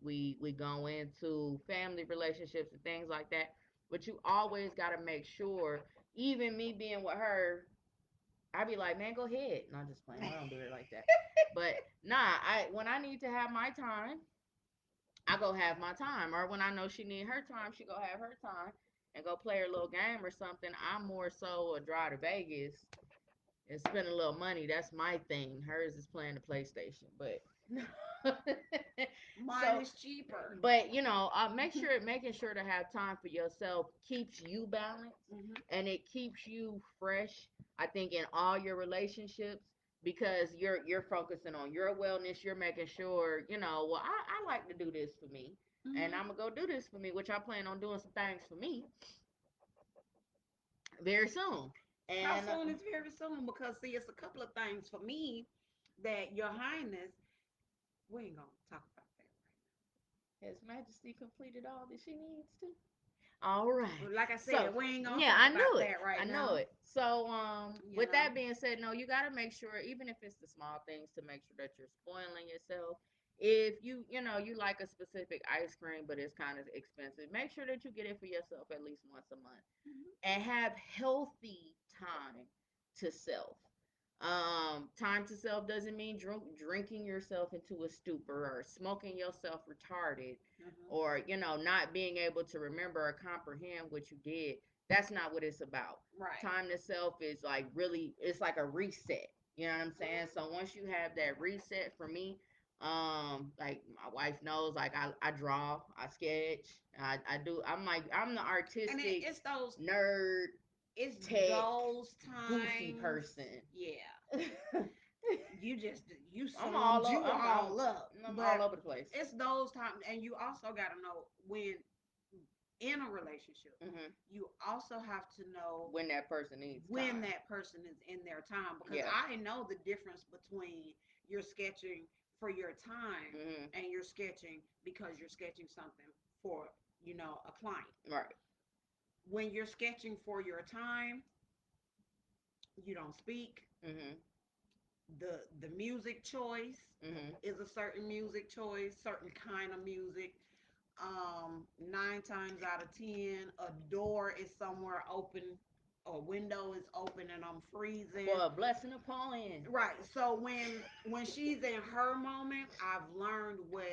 go into family relationships and things like that. But you always got to make sure, even me being with her, I be like, man, go ahead. No, I'm just playing. I don't do it like that. But nah, I when I need to have my time, I go have my time. Or when I know she need her time, she go have her time and go play her little game or something. I'm more so a drive to Vegas and spend a little money. That's my thing. Hers is playing the PlayStation, but Mine so is cheaper. but you know, making sure to have time for yourself keeps you balanced Mhm. and it keeps you fresh. I think in all your relationships because you're focusing on your wellness. You're making sure you know. Well, I like to do this for me, and Mhm. I'm gonna go do this for me, which I plan on doing some things for me very soon. How And soon is very soon? Because see, it's a couple of things for me that Your Highness, we ain't gonna talk about that His Majesty completed all that she needs to. All right. right now. Like I So, said, we ain't gonna yeah, talk I about knew it. that I right know now. it. So, You with know. that being said, no, you got to make sure, even if it's the small things, to make sure that you're spoiling yourself. If you like a specific ice cream, but it's kind of expensive, make sure that you get it for yourself at least once a month Mhm. and have healthy time to self. Time to self doesn't mean drinking yourself into a stupor or smoking yourself retarded Mhm. or not being able to remember or comprehend what you did. That's not what it's about. Right. Time to self is like really, it's like a reset. You know what I'm saying? So once you have that reset, for me, like my wife knows, like I draw, I sketch, I do. I'm the And artistic it's those, nerd, it's tech, those goofy times. person. Yeah. You just, you I'm summed you all up. I'm all But over the place. it's those times, and you also got to know when in a relationship, Hmm. you also have to know When that person needs when time. that person is in their time, because Yeah. I know the difference between you're sketching for your time Hmm. and you're sketching because you're sketching something for, a client. Right. When you're sketching for your time, you don't speak. Hmm. The music choice Hmm. is a certain music choice, certain kind of music. 9 times out of 10, a door is somewhere open, a window is open, and I'm freezing. For a blessing upon you. Right. So when she's in her moment, I've learned what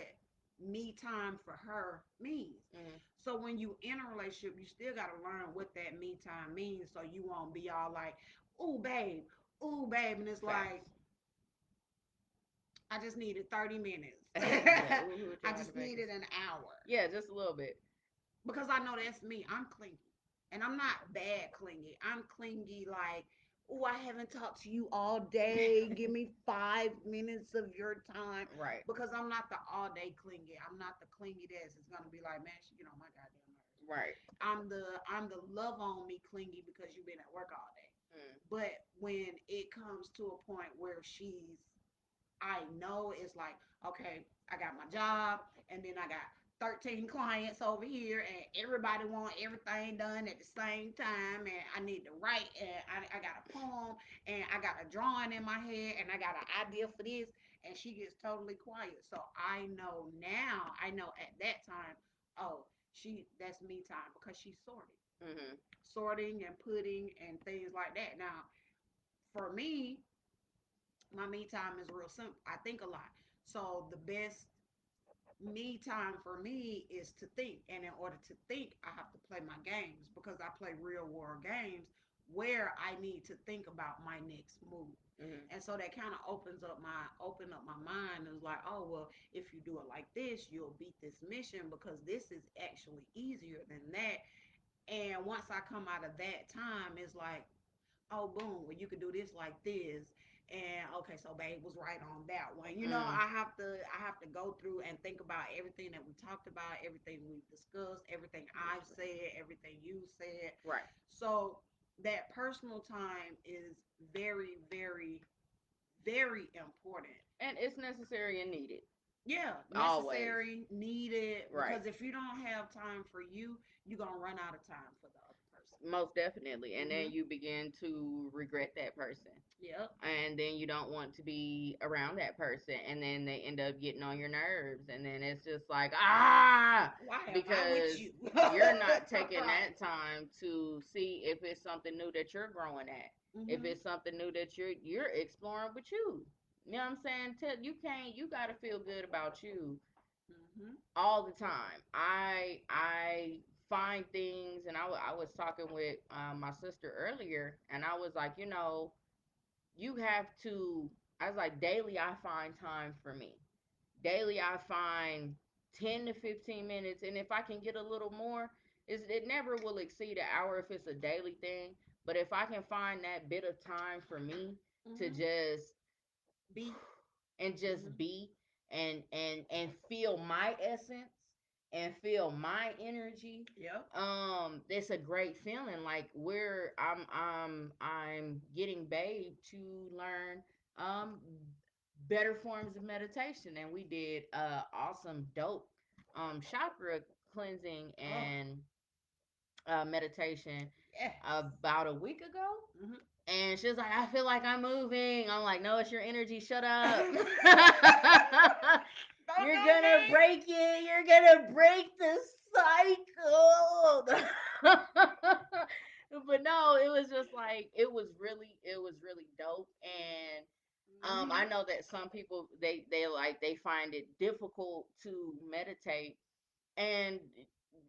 me time for her means. Hmm. So when you in a relationship, you still got to learn what that me time means, so you won't be all like, ooh babe," and it's like, Facts. I just needed 30 minutes. Like, ooh, what I y'all the just Vegas? needed an hour. Yeah, just a little bit. Because I know that's me. I'm clingy. And I'm not bad clingy. I'm clingy like, oh, I haven't talked to you all day. Give me 5 minutes of your time. Right. Because I'm not the all day clingy. I'm not the clingy that's it's gonna be like, man, she get on my goddamn nerves. Right. I'm the love on me clingy because you've been at work all day. Mm. But when it comes to a point where I know it's like, okay, I got my job, and then I got 13 clients over here, and everybody want everything done at the same time, and I need to write, and I got a poem, and I got a drawing in my head, and I got an idea for this, and she gets totally quiet. So I know now, I know at that time, oh, that's me time because she's Hmm. sorting and putting and things like that. Now, for me, my me time is real simple. I think a lot. So the best me time for me is to think. And in order to think, I have to play my games because I play real world games where I need to think about my next move. Hmm. And so that kind of open up my mind and was like, oh well, if you do it like this, you'll beat this mission because this is actually easier than that. And once I come out of that time, it's like, oh boom, well you could do this like this, and okay, so babe was right on that one. Mm. I have to go through and think about everything that we talked about, everything we've discussed, everything I've said, everything you said. Right. So that personal time is very, very, very important. And it's necessary and needed. Yeah, Always. necessary, needed, Right. because if you don't have time for you, you're gonna run out of time for the other person. Most definitely. And then Mm-hmm. you begin to regret that person. Yep. And then you don't want to be around that person. And then they end up getting on your nerves. And then it's just like, Why am I with because you? you're not taking Right. that time to see if it's something new that you're growing at. If Mhm. it's something new that you're exploring with you. You know what I'm saying? You gotta feel good about you Mhm. all the time. I find things, and I was talking with my sister earlier, and I was like, you have to. I was like, daily, I find time for me. Daily, I find 10 to 15 minutes, and if I can get a little more, it never will exceed an hour if it's a daily thing. But if I can find that bit of time for me to Mhm. just Be. and just Mhm. be and feel my essence and feel my energy, Yep. it's a great feeling. Like I'm getting Babe to learn um better forms of meditation, and we did awesome dope chakra cleansing Oh, and meditation yes. about a week ago. Hmm. And she was like, I feel like I'm moving. I'm like, no, it's your energy. Shut up. Don't You're do gonna me. break it. You're gonna break the cycle. But no, it was just like it was really dope. And I Hmm. know that some people they find it difficult to meditate and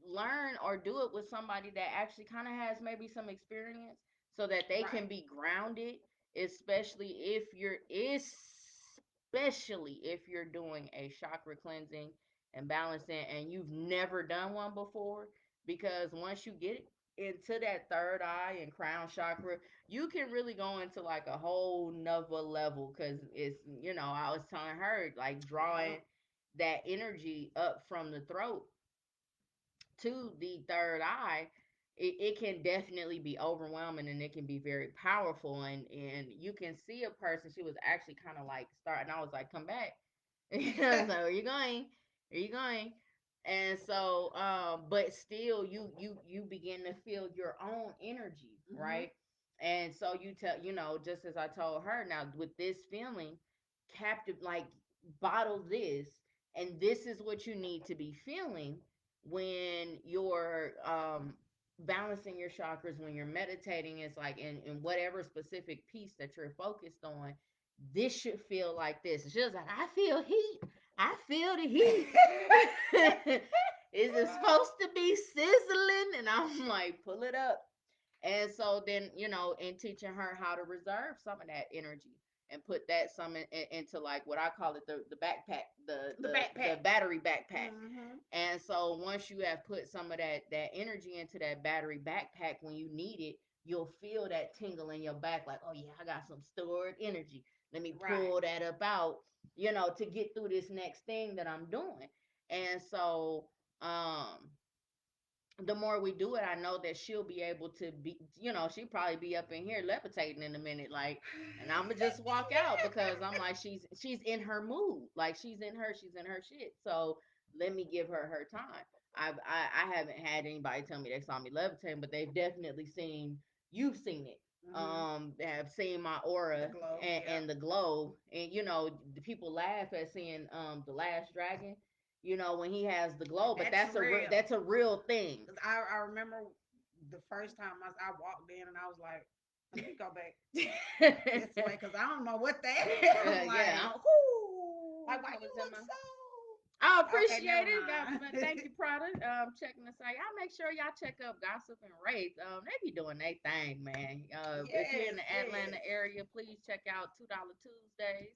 learn or do it with somebody that actually kind of has maybe some experience so that they Right. can be grounded, especially if you're doing a chakra cleansing and balancing and you've never done one before, because once you get into that third eye and crown chakra, you can really go into like a whole nother level, because I was telling her, like, Yeah. drawing that energy up from the throat to the third eye, it can definitely be overwhelming, and it can be very powerful, and you can see a person. She was actually kind of like starting. I was like, come back. I was like, where you going? Where you going? And so but still you begin to feel your own energy, Hmm. right? And so you tell, just as I told her, now with this feeling, captive, like, bottle this, and this is what you need to be feeling when you're balancing your chakras, when you're meditating. It's like in whatever specific piece that you're focused on, this should feel like this. It's just like, I feel heat. I feel the heat. Is it supposed to be sizzling? And I'm like, pull it up. And so then, in teaching her how to reserve some of that energy and put that some into, like, what I call it, the backpack, the The the backpack. the battery backpack. Hmm. And so once you have put some of that energy into that battery backpack, when you need it, you'll feel that tingle in your back, like, oh yeah, I got some stored energy. Let me Right. pull that up out, to get through this next thing that I'm doing. And so the more we do it, I know that she'll be able to be, she'll probably be up in here levitating in a minute, like, and I'm gonna just walk out, because I'm like, she's in her mood, like, she's in her shit. So let me give her time. I haven't had anybody tell me they saw me levitating, but they've definitely seen, you've seen it. Hmm. They have seen my The aura glow. and Yep. the glow, and the people laugh at seeing the last dragon, when he has the glow, but That's real. that's a real thing. 'Cause I remember the first time I walked in and I was like, let me go back this way because I don't know what the hell. Yeah. Like, why I you was in look my. so. I Okay, appreciate never it. mind. Thank you, Prada. Checking us out. Y'all make sure y'all check up Gossip and Race. They be doing their thing, man. If you're in Yes, the Atlanta yes. area, please check out $2 Tuesdays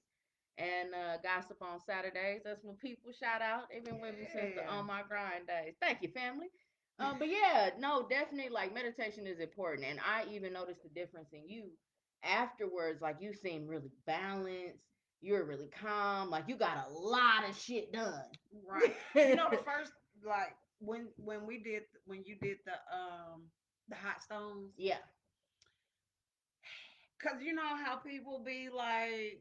and Gossip on Saturdays. That's when people shout out. They've been with me since the Yeah. On My Grind days. Thank you, family. But yeah, no, definitely, like, meditation is important, and I even noticed the difference in you afterwards. Like, you seem really balanced. You're really calm. Like, you got a lot of shit done. Right. You know the first like when we did when you did the hot stones, Yeah, cause you know how people be like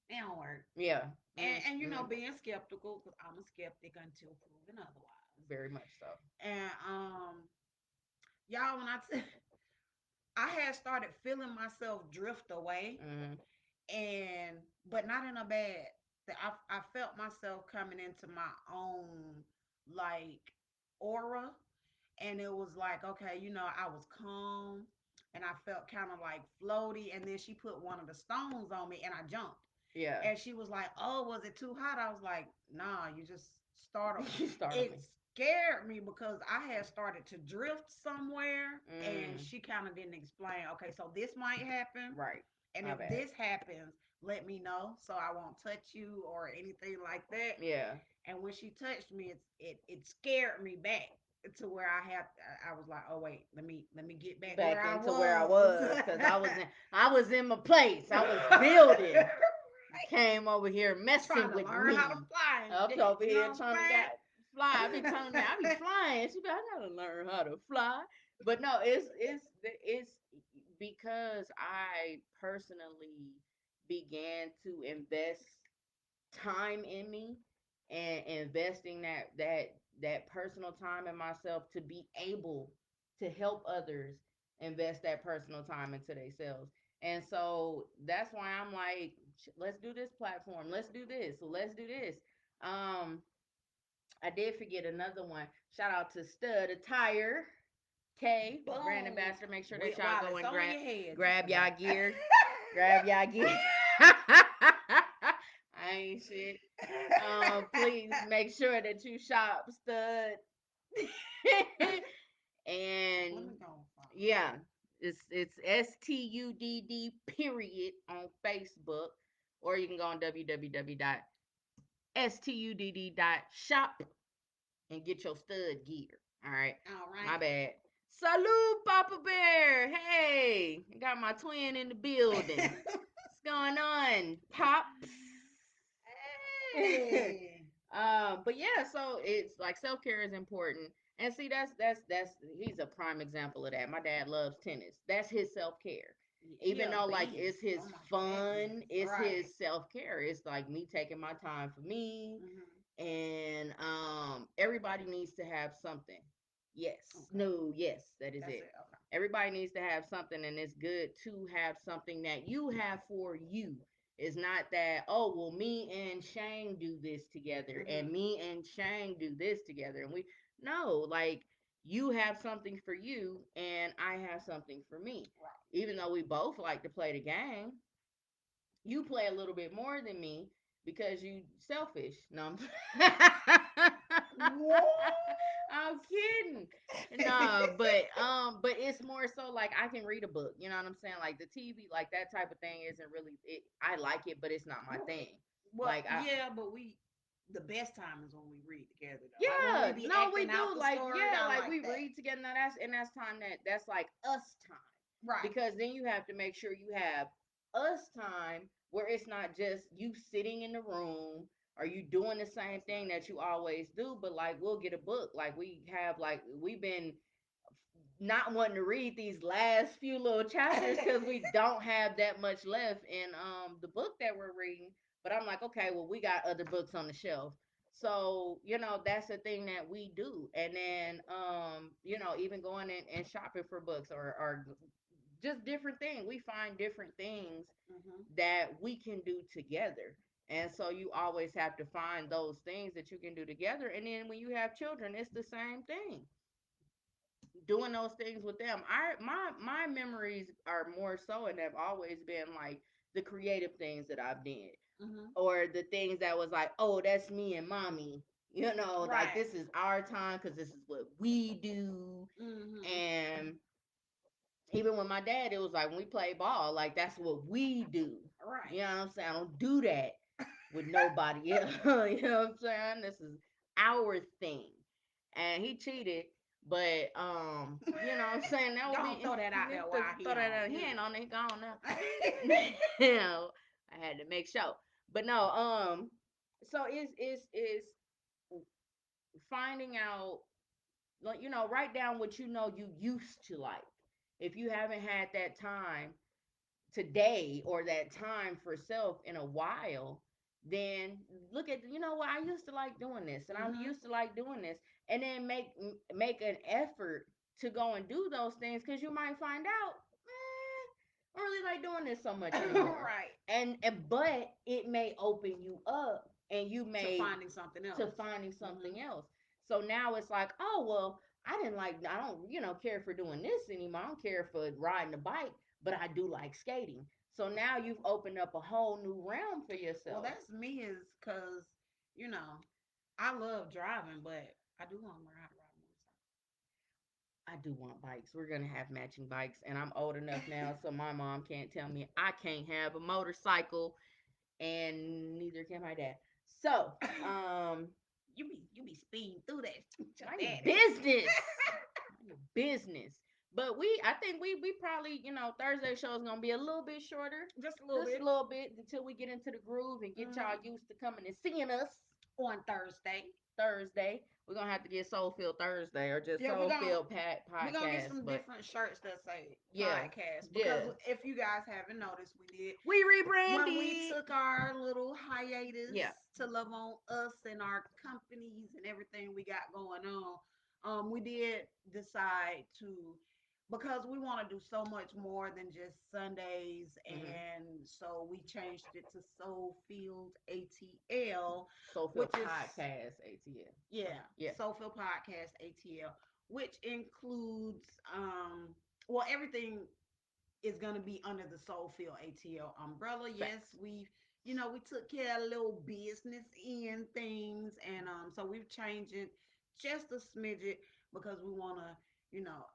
they don't work, yeah, and you know mm, being skeptical because I'm a skeptic until proven otherwise. very much so. And y'all, when I had started feeling myself drift away, Mm, and but not in a bad. I felt myself coming into my own like aura, and it was like okay, I was calm, and I felt kind of like floaty, and then she put one of the stones on me, and I jumped. yeah, And she was like, "Oh, was it too hot?" I was like, "Nah, you just startled." you startled me. It scared me because I had started to drift somewhere, and Mm, she kind of didn't explain. Okay, so this might happen, right, and my if bad. this happens, let me know so I won't touch you or anything like that. Yeah, And when she touched me, it scared me back to where I was like, oh wait, let me get back where back I into where I was. was, because I was in my place. I was building. You came over here Trying messing to with learn how to me. fly and Up shit. over You here know what trying to I'm get fly. I be telling me I be flying. She be, I gotta learn how to fly. But no, it's because I personally began to invest time in me and investing that personal time in myself to be able to help others invest that personal time into themselves. And so that's why I'm like, let's do this platform. Let's do this. So let's do this. Um, I did forget another one. Shout out to Stud Attire. K, brand Boom. ambassador. Make sure that y'all While go it's and on your head, you grab y'all forgot. gear. Grab y'all gear. I ain't shit. Please make sure that you shop Stud. Let And me go and follow. yeah, it's STUDD period on Facebook, or you can go on www.studd.shop and get your stud gear. All right, All my right. bad. Salute, Papa Bear. Hey, I got my twin in the building. What's going on, pops? Hey. But yeah, so it's like self care is important. And see, that's he's a prime example of that. My dad loves tennis. That's his self care. He Even a though like beast. it's his Oh my fun, goodness. it's Right. his self care. It's like me taking my time for me, Hmm. and everybody needs to have something. Yes, Okay. no, yes, that is That's it. it. Okay. Everybody needs to have something, and it's good to have something that you have for you. It's not that, oh, well, me and Shane do this together, and Hmm. me and Shane do this together, and we, no, like, you have something for you, and I have something for me. Right. Even though we both like to play the game, you play a little bit more than me because you selfish. No, What? I'm kidding. No, but it's more so like I can read a book. You know what I'm saying? Like the TV, like that type of thing isn't really it. I like it, but it's not my Right. thing. Well, Like I, yeah, but the best time is when we read together, though. Like when we yeah, be no, we acting do. out the Like, story, yeah, I like like we that. read together. Now that's time that's like us time. Right. Because then you have to make sure you have us time where it's not just you sitting in the room or you doing the same That's thing not that true. you always do, but like we'll get a book. Like we have like we've been not wanting to read these last few little chapters because we don't have that much left in the book that we're reading. But I'm like, okay, well, we got other books on the shelf. So, that's the thing that we do. And then even going in and shopping for books or just different things. We find different things Hmm. that we can do together. And so you always have to find those things that you can do together. And then when you have children, it's the same thing, doing those things with them. My memories are more so and have always been like the creative things that I've did, Hmm. or the things that was like, oh, that's me and mommy. Like Right. this is our time because this is what we do. Hmm. And even with my dad, it was like when we play ball, like that's what we do. Right. You know what I'm saying? I don't do that with nobody else. You know what I'm saying? This is our thing. And he cheated, but what I'm saying? That would Don't be throw that out there while he throw that on, out. He you ain't on it, he gone know. now. I had to make sure. But no, so it's finding out, like, write down what you used to like. If you haven't had that time today or that time for self in a while, then look at, what I used to like doing this and I Hmm. used to like doing this, and then make an effort to go and do those things, because you might find out, I don't really like doing this so much anymore. Right. And but it may open you up, and you To may finding something to else. finding Hmm. something else. So now it's like, oh well, I don't, care for doing this anymore. I don't care for riding a bike, but I do like skating. So now you've opened up a whole new realm for Well, yourself. that's me, is because, you know, I love driving, but I do want to learn how to ride I do want bikes. We're gonna have matching bikes, and I'm old enough now, so my mom can't tell me I can't have a motorcycle, and neither can my dad. So, a motorcycle. You be speeding through that with your mind your daddy. business. Mind your business. But I think we probably, Thursday show is gonna be a little bit shorter, Just a little just a bit. little bit until we get into the groove and get y'all Hmm. used to coming and seeing us On Thursday. Thursday. We're gonna have to get SoulFilled Thursday or just Yeah, SoulFilled we're gonna get podcast. some But different shirts that say yeah, podcast because yeah, if you guys haven't noticed, we did we when we rebranded. took our little hiatus Yeah. to love on us and our companies and everything we got going on. We did decide to because we want to do so much more than just Sundays, Mm-hmm. and so we changed it to Soul Field ATL, SoulFilled which is podcast ATL. yeah, Yeah. Soulfield Podcast ATL, which includes well everything is gonna be under the Soulfield ATL umbrella. Yes, Facts. we took care of little business end things, and so we've changed it just a smidget because we wanna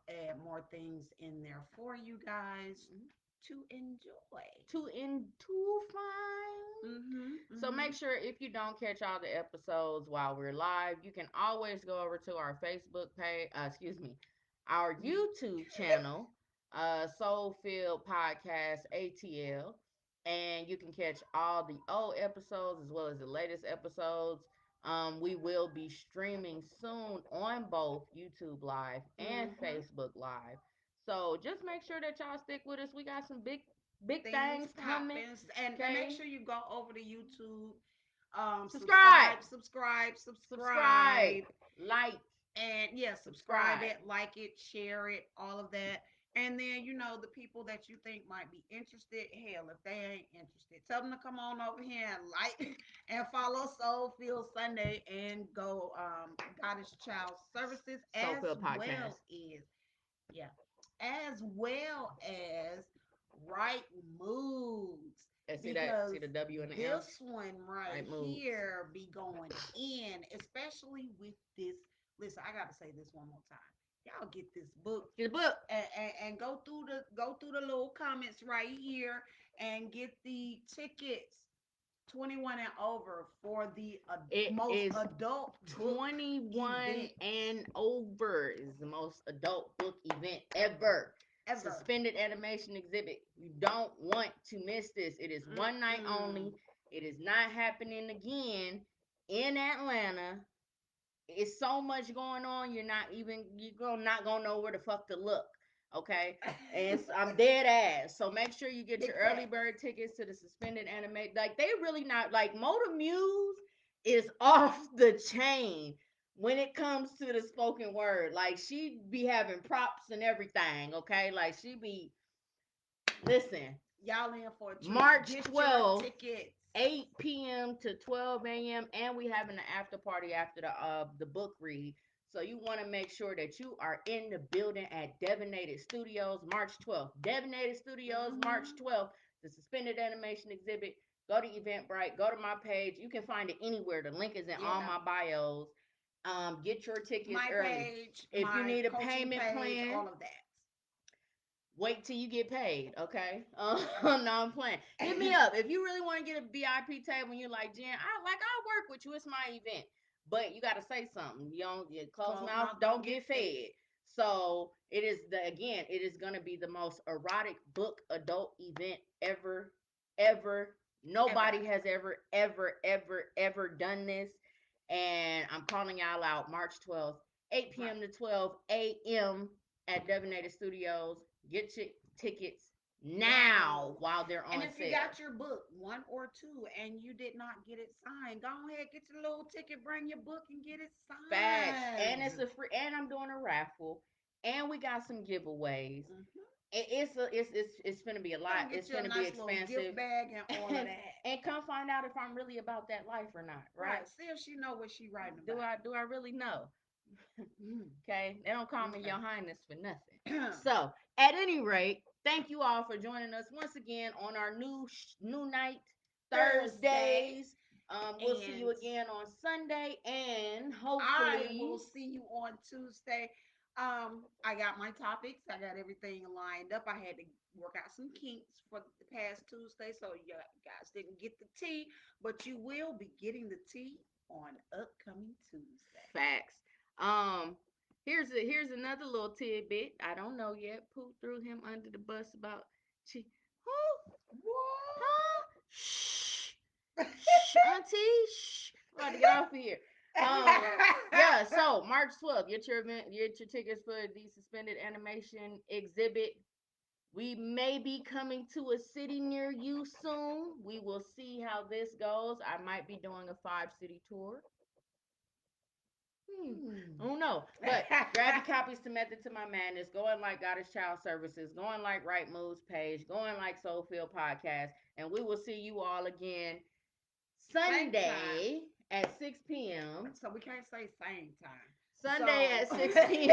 add more things in there for you guys Mm-hmm. to enjoy. Too fine. Mhm. So make Mhm. sure if you don't catch all the episodes while we're live, you can always go over to our Facebook page, excuse me, our YouTube channel, Soulfield Podcast ATL, and you can catch all the old episodes as well as the latest episodes. We will be streaming soon on both YouTube Live and Mhm. Facebook Live. So just make sure that y'all stick with us. We got some big Things things coming. popping, and make Okay, sure you go over to YouTube, subscribe, subscribe, subscribe, like, and yeah, subscribe subscribe. it, like it, share it, all of that. And then the people that you think might be interested, hell, if they ain't interested, tell them to come on over here and like and follow Soul Feel Sunday and go Goddess Child Services as Soulfield podcast. well as yeah, as well as right moods And see that? because See the W and the M? this one right Right moves. here be going in, especially with this. Listen, I gotta say this one more time. Y'all get this book Get the book. and go through the little comments right here and get the tickets 21 and over for the It most is adult book 21 event and over. Is the most adult book event ever. ever. Suspended animation exhibit. You don't want to miss this. It is one night Mm-mm. only. It is not happening again in Atlanta. It's so much going on. You're not gonna know where the fuck to look. Okay, and I'm dead ass. So make sure you get Big your early facts. bird tickets to the suspended anime. Like they really not like Moda Muse is off the chain when it comes to the spoken word. Like she be having props and everything. Okay, like she be listen. Y'all in for a treat. March Get your 12th, tickets. 8 p.m. to 12 a.m. and we having an after party after the book read. So you want to make sure that you are in the building at Devinated Studios March 12th. Devinated Studios March Mm-hmm. 12th. The suspended animation exhibit. Go to Eventbrite. Go to my page. You can find it anywhere. The link is in all Yeah. my bios. Get your tickets My early. page, If you my need a coaching payment page, plan, all of wait till you get paid, okay? No, I'm playing. Hit me that. up if you really want to get a VIP table and you're like, Jen, I'll work with you. It's my event, but you got to say something. You don't your closed Closed mouth mouth don't don't get get fed. fed. So it is gonna be the most erotic book adult event ever. Ever. Nobody has ever done this, and I'm calling y'all out March 12th, 8 Right. p.m. to 12 a.m. at Devinated Studios. Get your tickets now Now. while they're And on if you sale. got your book, one or two, and you did not get it signed, go ahead, get your little ticket, bring your book, and get it Facts. And signed. it's a free and I'm doing a raffle. And we got some giveaways. Mm-hmm. It's gonna be a lot. Gonna get It's you a gonna be nice little gift expensive. bag and all of and that. and come find out if I'm really about that life or not, right? Right. See if she know what she writing Do I really know? about. Okay. They don't call me Okay. your highness for nothing. So at any rate, thank you all for joining us once again on our new night Thursday. Thursdays. We'll see you And again on Sunday, and I hopefully, will see you on Tuesday. I got my topics. I got everything lined up. I had to work out some kinks for the past Tuesday, so you guys didn't get the tea, but you will be getting the tea on upcoming Tuesday. facts. Um, here's another little tidbit. I don't know yet. Pooh threw him under the bus about she. Who? What? Huh? Shh, shh, auntie. Shh. I'm about to get off of here. um, yeah. So March 12th, get your event, get your tickets for the suspended animation exhibit. We may be coming to a city near you soon. We will see how this goes. I might be doing a 5 city tour. I don't know. But grab your copies to Method to My Madness. Go and like Goddess Child Services. Go and like Right Moves page. Go and like SoulFilled Podcast. And we will see you all again Same time. Sunday at 6 p.m. So we can't say same time. Sunday So at 6 p.m.